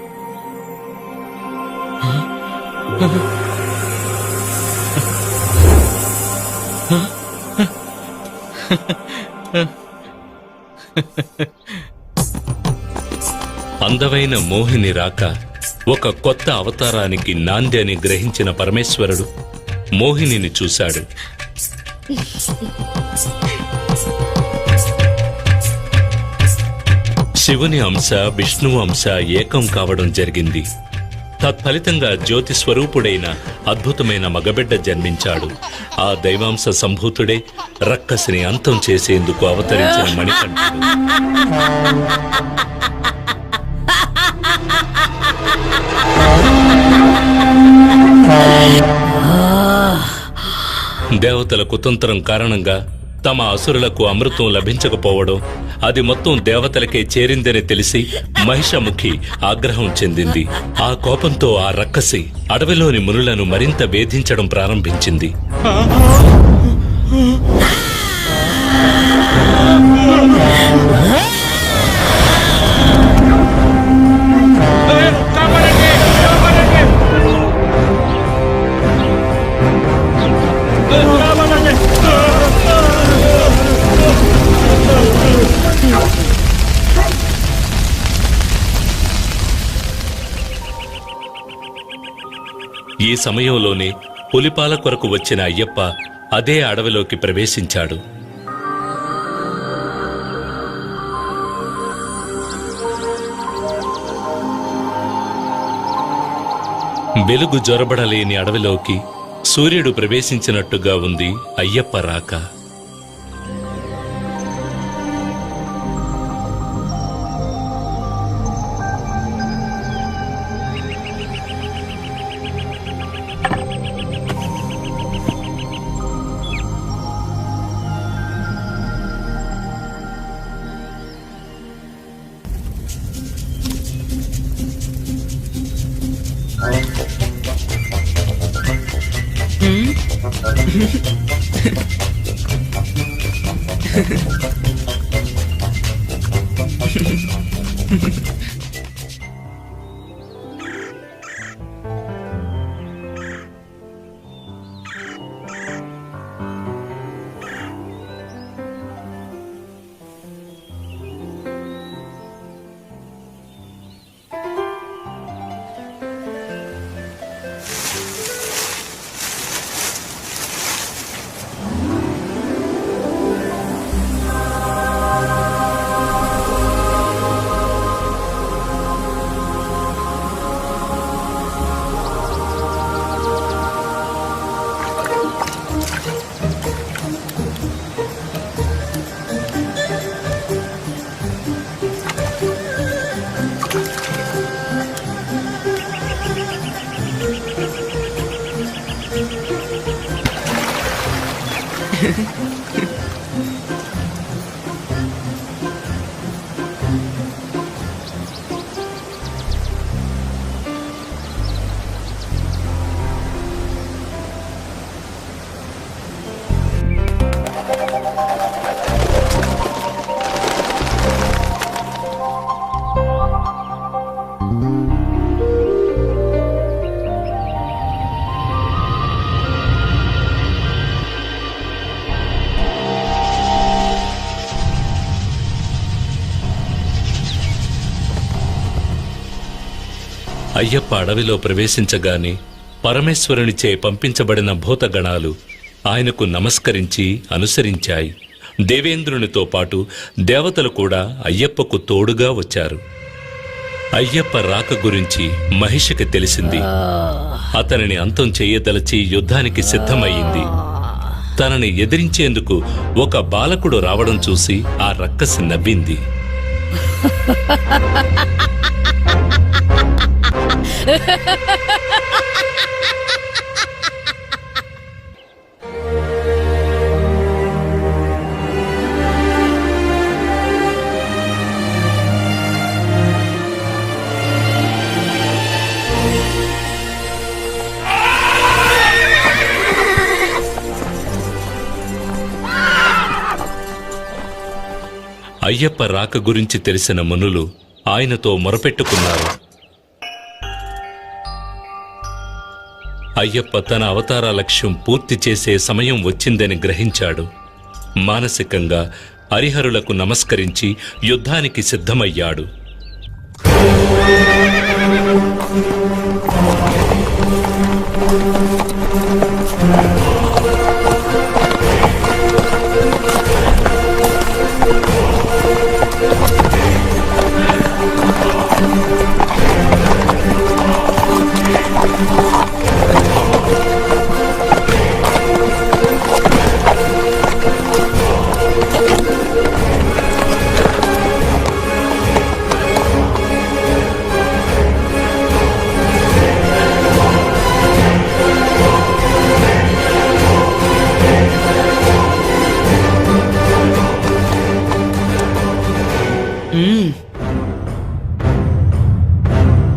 అందమైన మోహిని రాక ఒక కొత్త అవతారానికి నాంది అని గ్రహించిన పరమేశ్వరుడు మోహినిని చూశాడు. శివుని అంశ విష్ణువు అంశ ఏకం కావడం జరిగింది. తత్ఫలితంగా జ్యోతి స్వరూపుడైన అద్భుతమైన మగబిడ్డ జన్మించాడు. ఆ దైవాంశ సంభూతుడే రక్కసిని అంతం చేసేందుకు అవతరించిన మణికంఠుడు. దేవతల కుతంత్రం కారణంగా తమ అసురులకు అమృతం లభించకపోవడం, అది మొత్తం దేవతలకే చేరిందని తెలిసి మహిషముఖి ఆగ్రహం చెందింది. ఆ కోపంతో ఆ రక్కసి అడవిలోని మునులను మరింత వేధించడం ప్రారంభించింది. ఈ సమయంలోనే పులిపాల కొరకు వచ్చిన అయ్యప్ప అదే అడవిలోకి ప్రవేశించాడు. వెలుగు జొరబడలేని అడవిలోకి సూర్యుడు ప్రవేశించినట్టుగా ఉంది అయ్యప్ప రాక. అయ్యప్ప అడవిలో ప్రవేశించగానే పరమేశ్వరునిచే పంపించబడిన భూతగణాలు ఆయనకు నమస్కరించి అనుసరించాయి. దేవేంద్రునితో పాటు దేవతలు కూడా అయ్యప్పకు తోడుగా వచ్చారు. అయ్యప్ప రాక గురించి మహిషకి తెలిసింది. అతనిని అంతం చెయ్యదలచి యుద్ధానికి సిద్ధమయ్యింది. తనని ఎదిరించేందుకు ఒక బాలకుడు రావడం చూసి ఆ రక్కసి నవ్వింది. అయ్యప్ప రాక గురించి తెలిసిన మునులు ఆయనతో మొరపెట్టుకున్నారు. అయ్యప్ప తన అవతార లక్ష్యం పూర్తి చేసే సమయం వచ్చిందని గ్రహించాడు. మానసికంగా హరిహరులకు నమస్కరించి యుద్ధానికి సిద్ధమయ్యాడు. Oh!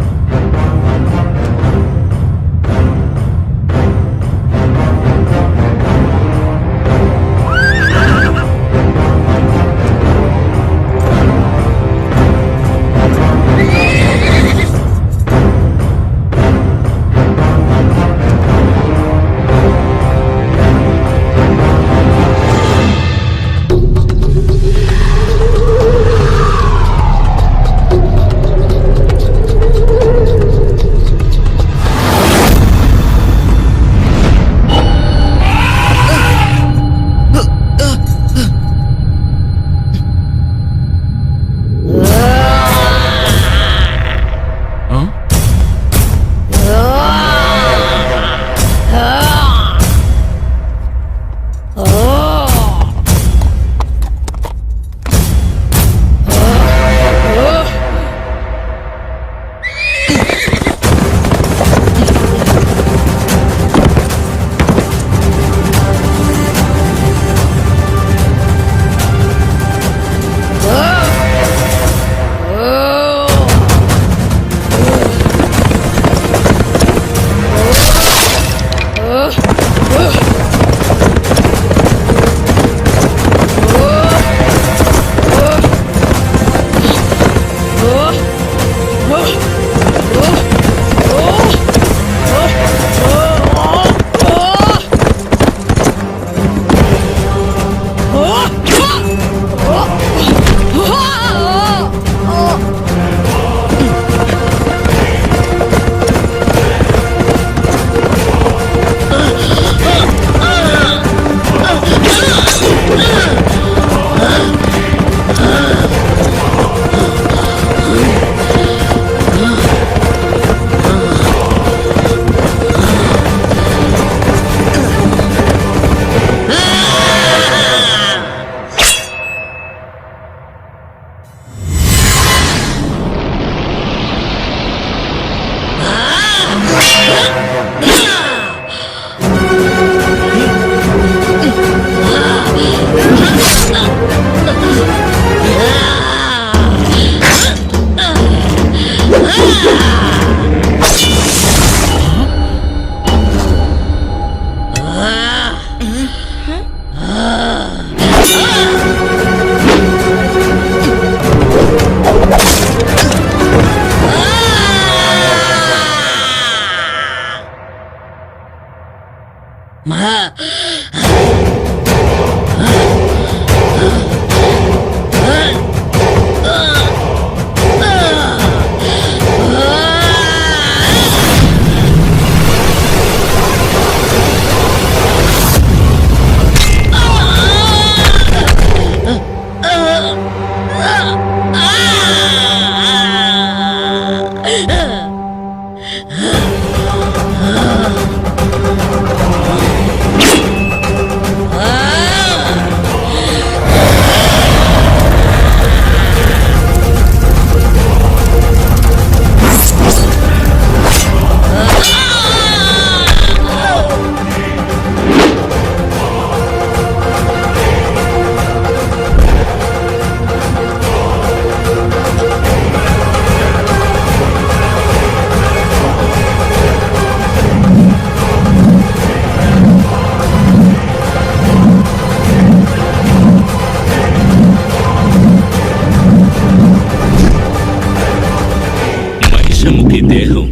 మహిషముఖి దేహం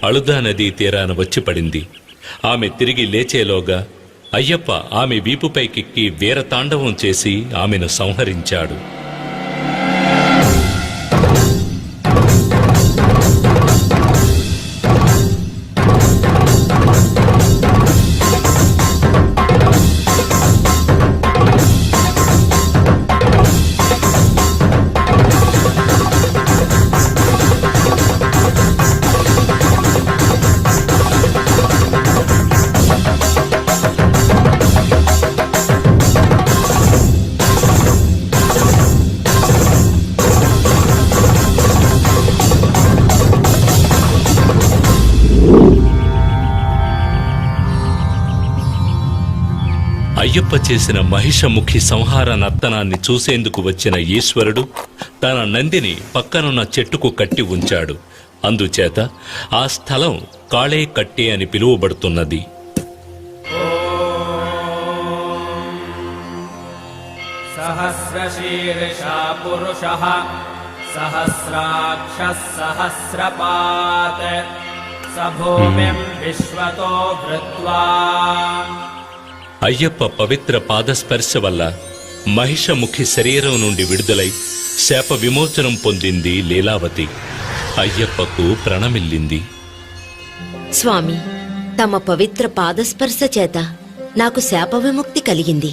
అళుదా నదీ తీరాన వచ్చి పడింది. ఆమె తిరిగి లేచేలోగా అయ్యప్ప ఆమె వీపుపైకెక్కి వీరతాండవం చేసి ఆమెను సంహరించాడు. అయ్యప్ప చేసిన మహిషముఖి సంహార నర్తనాన్ని చూసేందుకు వచ్చిన ఈశ్వరుడు తన నందిని పక్కనున్న చెట్టుకు కట్టి ఉంచాడు. అందుచేత ఆ స్థలం కాళే కట్టే అని పిలువబడుతున్నది. సహస్రశీర్షా పురుషః సహస్రాక్షః సహస్రపాత్ సభూమిం విశ్వతో భృత్వా. అయ్యప్ప పవిత్ర పాదస్పర్శ వల్ల మహిషముఖి శరీరం నుండి విడుదలై శాప విమోచనం పొందింది లీలావతి. అయ్యప్పకు ప్రణమిల్లింది. స్వామి, తమ పవిత్ర పాదస్పర్శ చేత నాకు శాప విముక్తి కలిగింది.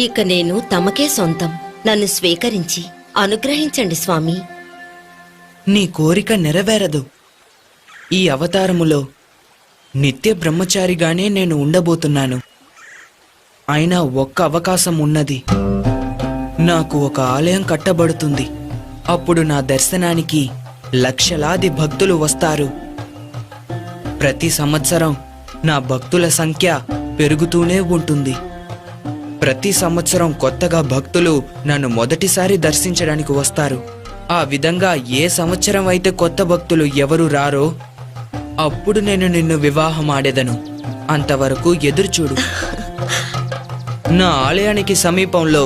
ఇక నేను తమకే సొంతం. నన్ను స్వీకరించి అనుగ్రహించండి స్వామి. నీ కోరిక నెరవేరదు. ఈ అవతారములో నిత్య బ్రహ్మచారిగానే నేను ఉండబోతున్నాను. అయినా ఒక్క అవకాశం ఉన్నది. నాకు ఒక ఆలయం కట్టబడుతుంది. అప్పుడు నా దర్శనానికి లక్షలాది భక్తులు వస్తారు. ప్రతి సంవత్సరం నా భక్తుల సంఖ్య పెరుగుతూనే ఉంటుంది. ప్రతి సంవత్సరం కొత్తగా భక్తులు నన్ను మొదటిసారి దర్శించడానికి వస్తారు. ఆ విధంగా ఏ సంవత్సరం అయితే కొత్త భక్తులు ఎవరు రారో అప్పుడు నేను నిన్ను వివాహం ఆడేదను. అంతవరకు ఎదురుచూడు. నా ఆలయానికి సమీపంలో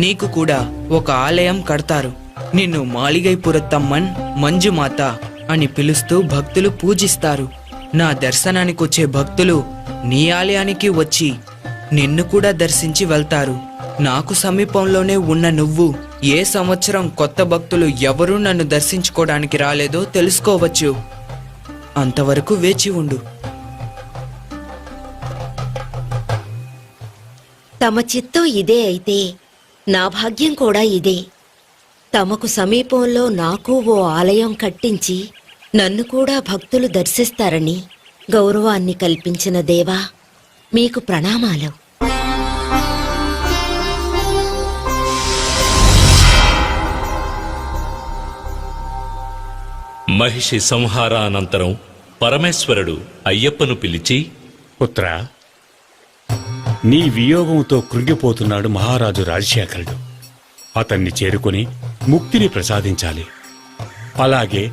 నీకు కూడా ఒక ఆలయం కడతారు. నిన్ను మాళిగైపురత్తమ్మన్ మంజుమాత అని పిలుస్తూ భక్తులు పూజిస్తారు. నా దర్శనానికొచ్చే భక్తులు నీ ఆలయానికి వచ్చి నిన్ను కూడా దర్శించి వెళ్తారు. నాకు సమీపంలోనే ఉన్న నువ్వు ఏ సంవత్సరం కొత్త భక్తులు ఎవరూ నన్ను దర్శించుకోవడానికి రాలేదో తెలుసుకోవచ్చు. అంతవరకు వేచి ఉండు. తమ చిత్తం ఇదే అయితే నా భాగ్యం కూడా ఇదే. తమకు సమీపంలో నాకు ఓ ఆలయం కట్టించి నన్ను కూడా భక్తులు దర్శిస్తారని గౌరవాన్ని కల్పించిన దేవా, మీకు ప్రణామాలు. మహిషి సంహారానంతరం పరమేశ్వరుడు అయ్యప్పను పిలిచి, పుత్ర, నీ వియోగంతో కృంగిపోతున్నాడు మహారాజు రాజశేఖరుడు. అతన్ని చేరుకుని ముక్తిని ప్రసాదించాలి. అలాగే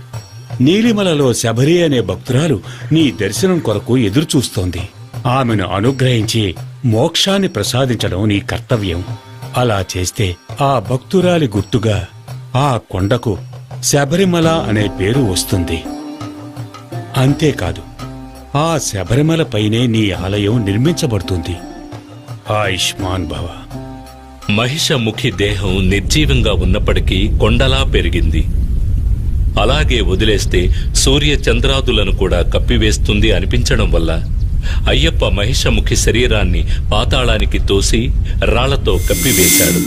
నీలిమలలో శబరి అనే భక్తురాలు నీ దర్శనం కొరకు ఎదురుచూస్తోంది. ఆమెను అనుగ్రహించి మోక్షాన్ని ప్రసాదించడం నీ కర్తవ్యం. అలా చేస్తే ఆ భక్తురాలి గుర్తుగా ఆ కొండకు శబరిమల అనే పేరు వస్తుంది. అంతేకాదు, ఆ శబరిమల పైనే నీ ఆలయం నిర్మించబడుతుంది. ఆయుష్మాన్ భవ. మహిషముఖి దేహం నిర్జీవంగా ఉన్నప్పటికీ కొండలా పెరిగింది. అలాగే వదిలేస్తే సూర్య చంద్రాదులను కూడా కప్పివేస్తుంది అనిపించడం వల్ల అయ్యప్ప మహిషముఖి శరీరాన్ని పాతాళానికి తోసి రాళ్లతో కప్పివేశాడు.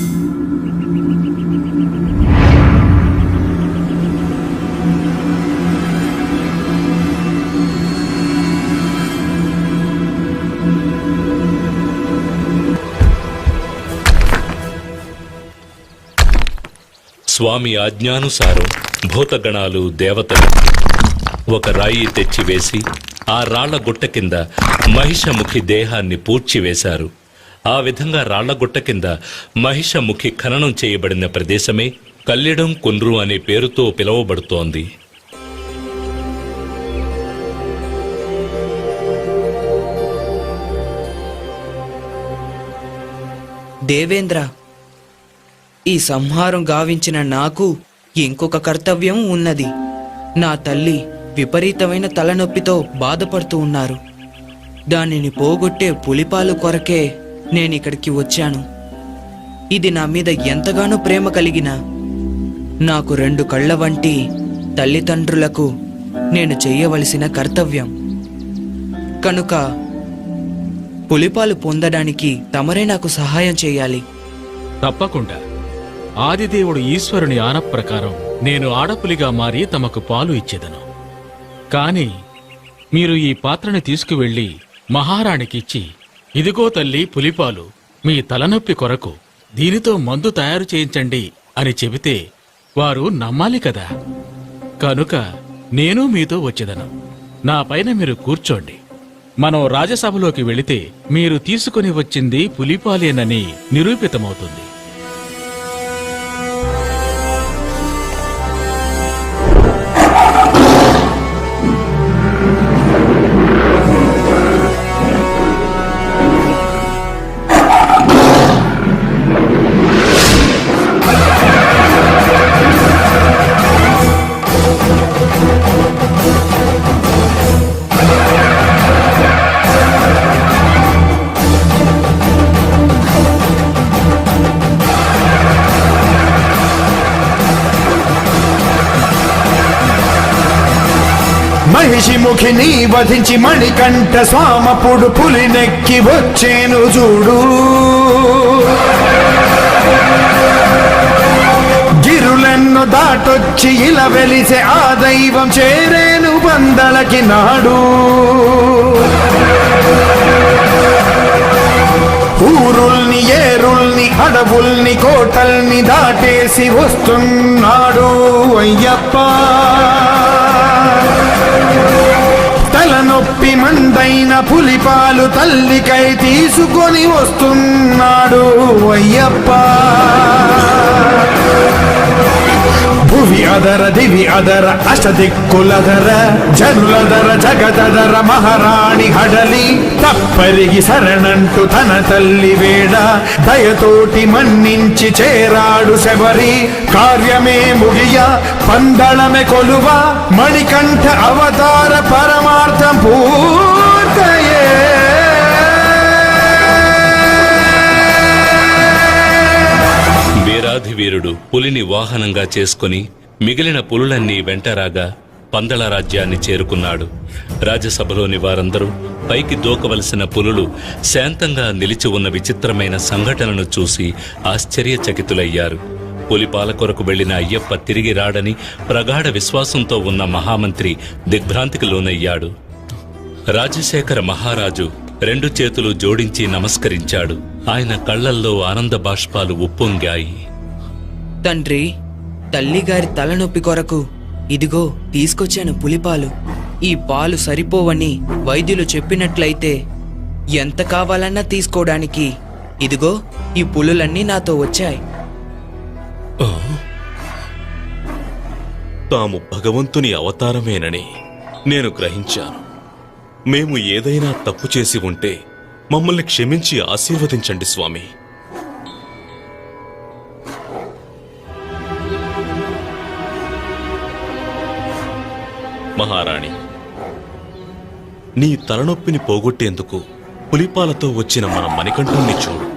స్వామి ఆజ్ఞానుసారం భూతగణాలు, దేవతలు ఒక రాయి తెచ్చివేసి ఆ రాళ్ల గుట్ట కింద మహిషముఖి దేహాన్ని పూడ్చివేశారు. ఆ విధంగా రాళ్లగుట్ట కింద మహిషముఖి ఖననం చేయబడిన ప్రదేశమే కల్లిడం కుండ్రు అనే పేరుతో పిలువబడుతోంది. దేవేంద్ర, ఈ సంహారం గావించిన నాకు ఇంకొక కర్తవ్యం ఉన్నది. నా తల్లి విపరీతమైన తలనొప్పితో బాధపడుతూ ఉన్నారు. దానిని పోగొట్టే పులిపాలు కొరకే నేనిక్కడికి వచ్చాను. ఇది నా మీద ఎంతగానో ప్రేమ కలిగిన నాకు 2 కళ్ళ వంటి తల్లిదండ్రులకు నేను చెయ్యవలసిన కర్తవ్యం. కనుక పులిపాలు పొందడానికి తమరే నాకు సహాయం చేయాలి. తప్పకుండా. ఆదిదేవుడు ఈశ్వరుని ఆన ప్రకారం నేను ఆడపులిగా మారి తమకు పాలు ఇచ్చేదను. కాని మీరు ఈ పాత్రని తీసుకువెళ్ళి మహారాణికిచ్చి, ఇదిగో తల్లి పులిపాలు, మీ తలనొప్పి కొరకు దీనితో మందు తయారు చేయించండి అని చెబితే వారు నమ్మాలి కదా. కనుక నేను మీతో వచ్చేదను. నా పైన మీరు కూర్చోండి. మనం రాజసభలోకి వెళితే మీరు తీసుకుని వచ్చింది పులిపాలేనని నిరూపితమవుతుంది. మహిషిముఖిని వధించి మణికంఠ స్వామపుడు పులినెక్కి వచ్చేను చూడు. గిరులెన్ను దాటొచ్చి ఇలా వెలిసే ఆ దైవం చేరేను బందలకి నాడు. ఊరుల్ని, ఏరుల్ని, అడవుల్ని, కోటల్ని దాటేసి వస్తున్నాడు అయ్యప్ప. తలనొప్పి మందైన పులిపాలు తల్లికై తీసుకొని వస్తున్నాడు అయ్యప్ప. భువి అదర, దివి అదర, అష్టదిక్కులదర, జనులదర, జగదదర మహారాణి హడలి తప్పరిగి శరణంటూ తన తల్లి వేడ దయతోటి మన్నించి చేరాడు శబరి. కార్యమే ముగియ పందళమే కొలువ మణికంఠ అవతార పరమార్థం పూర్తయే. వీరాధివీరుడు పులిని వాహనంగా చేసుకుని మిగిలిన పులులన్నీ వెంటరాగా పందళ రాజ్యాన్ని చేరుకున్నాడు. రాజ్యసభలోని వారందరూ పైకి దూకవలసిన పులులు శాంతంగా నిలిచి ఉన్న విచిత్రమైన సంఘటనను చూసి ఆశ్చర్యచకితులయ్యారు. పులిపాల కొరకు వెళ్లిన అయ్యప్ప తిరిగి రాడని ప్రగాఢ విశ్వాసంతో ఉన్న మహామంత్రి దిగ్భ్రాంతికి లోనయ్యాడు. రాజశేఖర మహారాజు 2 చేతులు జోడించి నమస్కరించాడు. ఆయన కళ్లల్లో ఆనంద బాష్పాలు ఉప్పొంగాయి. తండ్రి, తల్లిగారి తలనొప్పి కొరకు ఇదిగో తీసుకొచ్చాను పులిపాలు. ఈ పాలు సరిపోవని వైద్యులు చెప్పినట్లయితే ఎంత కావాలన్నా తీసుకోవడానికి ఇదిగో ఈ పులులన్నీ నాతో వచ్చాయి. తాము భగవంతుని అవతారమేనని నేను గ్రహించాను. మేము ఏదైనా తప్పు చేసి ఉంటే మమ్మల్ని క్షమించి ఆశీర్వదించండి స్వామి. మహారాణి, నీ తలనొప్పిని పోగొట్టేందుకు పులిపాలతో వచ్చిన మన మణికంఠుణ్ణి చూడు.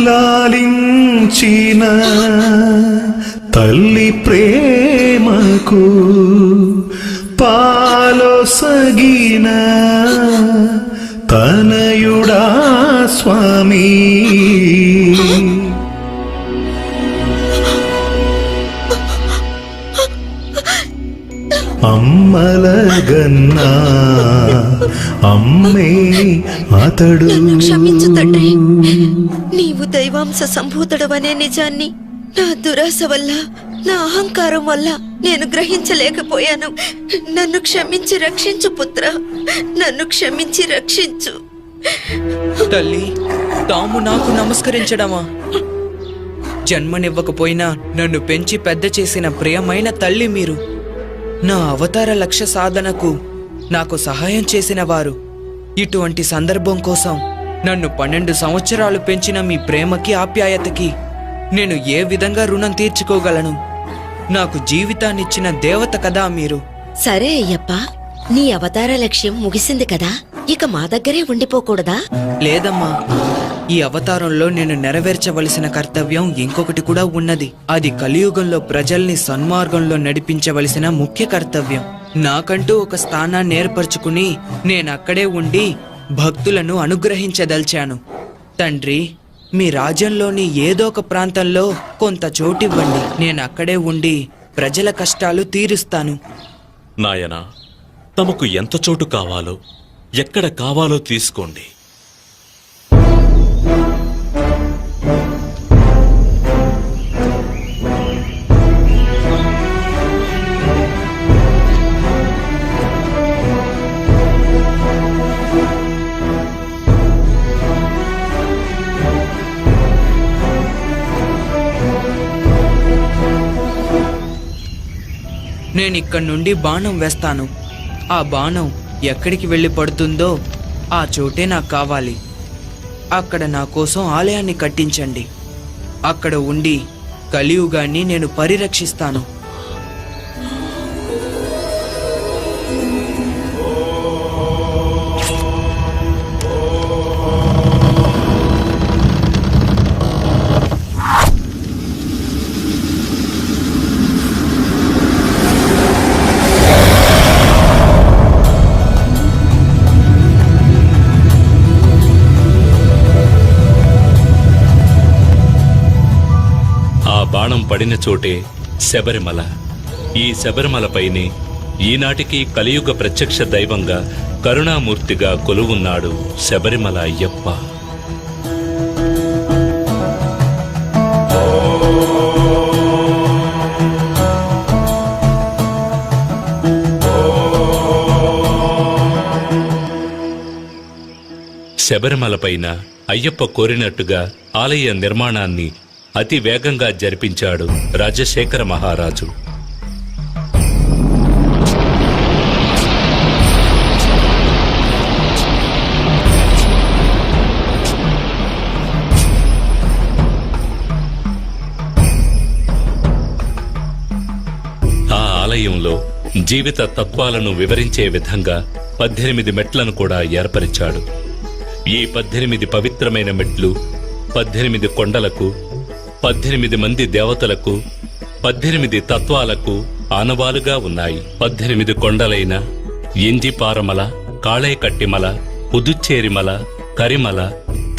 లాలించిన తల్లి ప్రేమకు పాలొసగిన తనయుడా స్వామి. అమ్మలగన్నా అమ్మే అతడు. క్షమించు తండ్రి, నీవు దైవాంశ సంభూతుడవనే నిజాన్ని నా దురాశ వల్ల, నా అహంకారం వల్ల నేను గ్రహించలేకపోయాను. నన్ను క్షమించి రక్షించు పుత్ర, నన్ను క్షమించి రక్షించు. తల్లి, తాము నాకు నమస్కరించడమా? జన్మనివ్వకపోయినా నన్ను పెంచి పెద్ద చేసిన ప్రియమైన తల్లి మీరు. నా అవతార లక్ష్య సాధనకు నాకు సహాయం చేసిన వారు. ఇటువంటి సందర్భం కోసం నన్ను 12 సంవత్సరాలు పెంచిన మీ ప్రేమకి, ఆప్యాయతకి నేను ఏ విధంగా రుణం తీర్చుకోగలను? నాకు జీవితాన్నిచ్చిన దేవత కదా మీరు. సరే అయ్యప్ప, నీ అవతార లక్ష్యం ముగిసింది కదా, ఇక మా దగ్గరే ఉండిపోకూడదా? లేదమ్మా, ఈ అవతారంలో నేను నెరవేర్చవలసిన కర్తవ్యం ఇంకొకటి కూడా ఉన్నది. అది కలియుగంలో ప్రజల్ని సన్మార్గంలో నడిపించవలసిన ముఖ్య కర్తవ్యం. నాకంటూ ఒక స్థానాన్ని ఏర్పరచుకుని నేనక్కడే ఉండి భక్తులను అనుగ్రహించదల్చాను. తండ్రి, మీ రాజ్యంలోని ఏదో ఒక ప్రాంతంలో కొంత చోటివ్వండి. నేనక్కడే ఉండి ప్రజల కష్టాలు తీరుస్తాను. నాయనా, తమకు ఎంత చోటు కావాలో, ఎక్కడ కావాలో తీసుకోండి. నేనిక్కడి నుండి బాణం వేస్తాను. ఆ బాణం ఎక్కడికి వెళ్ళి పడుతుందో ఆ చోటే నాకు కావాలి. అక్కడ నా కోసం ఆలయాన్ని కట్టించండి. అక్కడ ఉండి కలియుగాన్ని నేను పరిరక్షిస్తాను. బాణం పడిన చోటే శబరిమల. ఈ శబరిమలపైనే ఈనాటికి కలియుగ ప్రత్యక్ష దైవంగా, కరుణామూర్తిగా కొలువున్నాడు శబరిమల అయ్యప్ప. శబరిమలపైన అయ్యప్ప కోరినట్టుగా ఆలయ నిర్మాణాన్ని అతి వేగంగా జరిపించాడు రాజశేఖర మహారాజు. ఆ ఆలయంలో జీవిత తత్వాలను వివరించే విధంగా 18 మెట్లను కూడా ఏర్పరిచాడు. ఈ 18 పవిత్రమైన మెట్లు 18 కొండలకు, 18 మంది దేవతలకు, 18 తత్వాలకు ఆనవాలుగా ఉన్నాయి. 18 కొండలైన ఇంజిపారమల, కాళైకట్టిమల, పుదుచ్చేరిమల, కరిమల,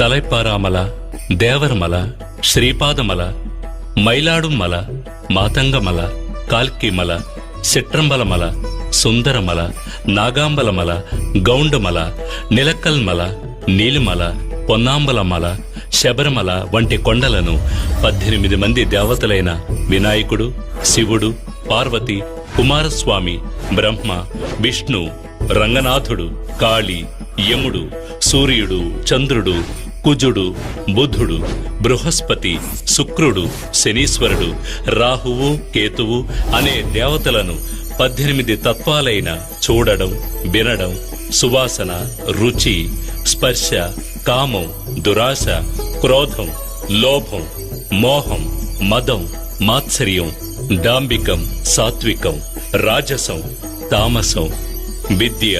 తలైపారామల, దేవరమల, శ్రీపాదమల, మైలాడుమల, మాతంగమల, కాల్కిమల, సిట్రంబలమల, సుందరమల, నాగాంబలమల, గౌండమల, నిలక్కల్మల, నీలిమల, పొన్నాంబలమల, శబరిమల వంటి కొండలను 18 మంది దేవతలైన వినాయకుడు, శివుడు, పార్వతి, కుమారస్వామి, బ్రహ్మ, విష్ణు, రంగనాథుడు, కాళి, యముడు, సూర్యుడు, చంద్రుడు, కుజుడు, బుధుడు, బృహస్పతి, శుక్రుడు, శనీశ్వరుడు, రాహువు, కేతువు అనే దేవతలను 18 తత్వాలైన చూడడం, వినడం, సువాసన, రుచి, స్పర్శ, కామం, దురాశ, క్రోధం, లోభం, మోహం, మదం, మాత్సర్యం, డాంబికం, సాత్వికం, రాజసం, తామసం, విద్య,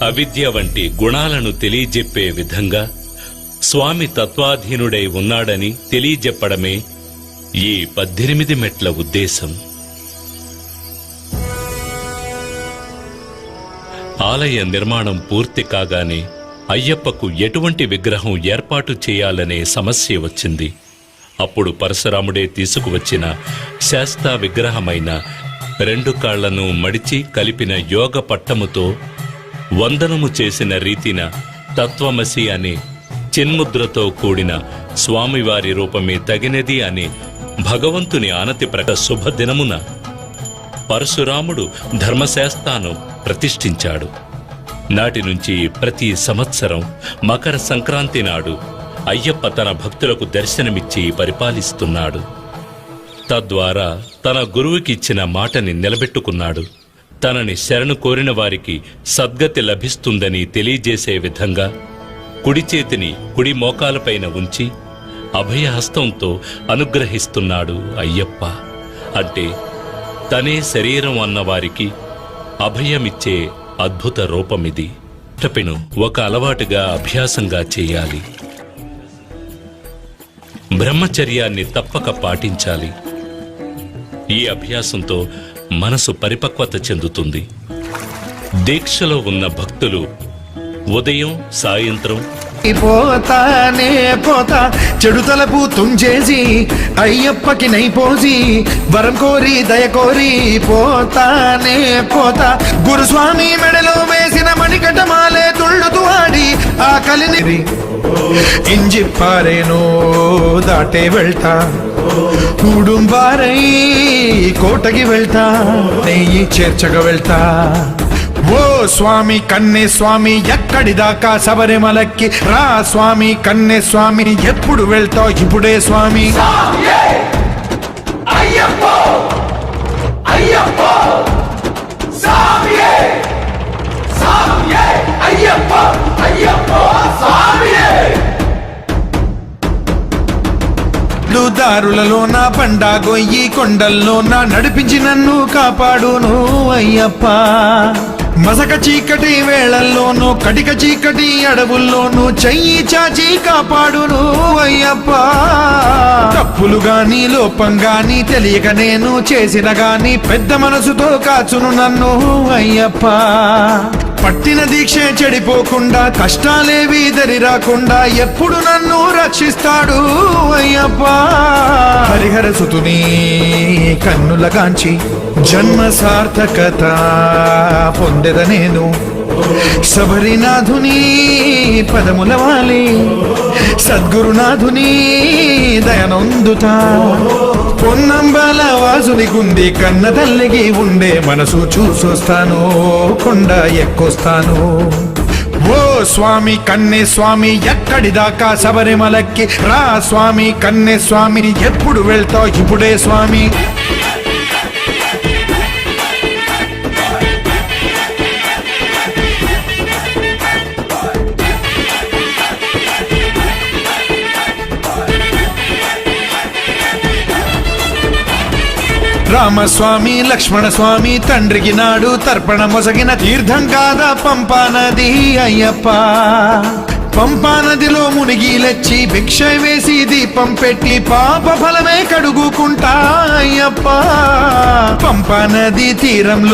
అవిద్య వంటి గుణాలను తెలియజెప్పే విధంగా స్వామి తత్వాధీనుడై ఉన్నాడని తెలియజెప్పడమే ఈ 18 మెట్ల ఉద్దేశం. ఆలయ నిర్మాణం పూర్తి కాగానే అయ్యప్పకు ఎటువంటి విగ్రహం ఏర్పాటు చేయాలనే సమస్య వచ్చింది. అప్పుడు పరశురాముడే తీసుకువచ్చిన శాస్తా విగ్రహమైన 2 కాళ్లను మడిచి కలిపిన యోగ పట్టముతో వందనము చేసిన రీతిన తత్వమసి అనే చిన్ముద్రతో కూడిన స్వామివారి రూపమే తగినది అనే భగవంతుని ఆనతి శుభదినమున పరశురాముడు ధర్మశాస్త్రాను ప్రతిష్ఠించాడు. నాటి నుంచి ప్రతి సంవత్సరం మకర సంక్రాంతి నాడు అయ్యప్ప తన భక్తులకు దర్శనమిచ్చి పరిపాలిస్తున్నాడు. తద్వారా తన గురువుకిచ్చిన మాటని నిలబెట్టుకున్నాడు. తనని శరణు కోరిన వారికి సద్గతి లభిస్తుందని తెలియజేసే విధంగా కుడి చేతిని కుడి మోకాలపైన ఉంచి అభయహస్తంతో అనుగ్రహిస్తున్నాడు అయ్యప్ప. అంటే తనే శరీరం అన్నవారికి అభయమిచ్చే అద్భుత రూపమిది. తప్పిను ఒక అలవాటుగా అభ్యాసంగా చేయాలి. బ్రహ్మచర్యాన్ని తప్పక పాటించాలి. ఈ అభ్యాసంతో మనసు పరిపక్వత చెందుతుంది. దీక్షలో ఉన్న భక్తులు ఉదయం సాయంత్రం పోతానే పోతా చెడు తలపు తుంచేసి అయ్యప్పకి నైపోసి వరం కోరి దయ కోరి పోతానే పోతా గురుస్వామి మెడలో వేసిన మణికటమాలే తుళ్ళుతూ ఆడి ఆ కలిని ఇంజిప్పారేనో దాటే వెళ్తా కుడుంబారై కోటకి వెళ్తా నెయ్యి చేర్చగా వెళ్తా. ఓ స్వామి కన్నే స్వామి ఎక్కడి దాకా శబరిమలకి రా స్వామి కన్నే స్వామి ఎప్పుడు వెళ్తావు ఇప్పుడే స్వామి. దారులలో నా బండా గొయ్యి కొండల్లో నా నడిపించి నన్ను కాపాడును అయ్యప్ప. మసక చీకటి వేళల్లోనూ కటిక చీకటి అడవుల్లోనూ చెయ్యి చాచి కాపాడును అయ్యప్ప. తప్పులు గాని లోపం గాని తెలియక నేను చేసిన గాని పెద్ద మనసుతో కాచును నన్ను అయ్యప్ప. పట్టిన దీక్ష చెడిపోకుండా కష్టాలేవి దరి రాకుండా ఎప్పుడు నన్ను రక్షిస్తాడు అయ్యప్ప. హరిహర సుతుని కన్నులగాంచి జన్మ సార్థకత పొందెద నేను శబరినాథుని పదముల వాలి సద్గురునాథుని దయనొందుతా. పొన్నంబల వాసుని గుంది కన్న తల్లికి ఉండే మనసు చూసొస్తాను కొండ ఎక్కొస్తాను. ఓ స్వామి కన్నే స్వామి ఎక్కడి దాకా శబరిమలకి రా స్వామి కన్నే స్వామి ఎప్పుడు వెళ్తావు ఇప్పుడే స్వామి. రామస్వామి లక్ష్మణ స్వామి తండ్రికి నాడు తర్పణ మొసగిన తీర్థం కాదా పంపా నది అయ్యప్ప. పంపా నదిలో మునిగి లెచ్చి భిక్ష వేసి దీపం పెట్టి పాప ఫలమే కడుగుకుంటా అయ్యప్ప. పంపా నది తీరంలో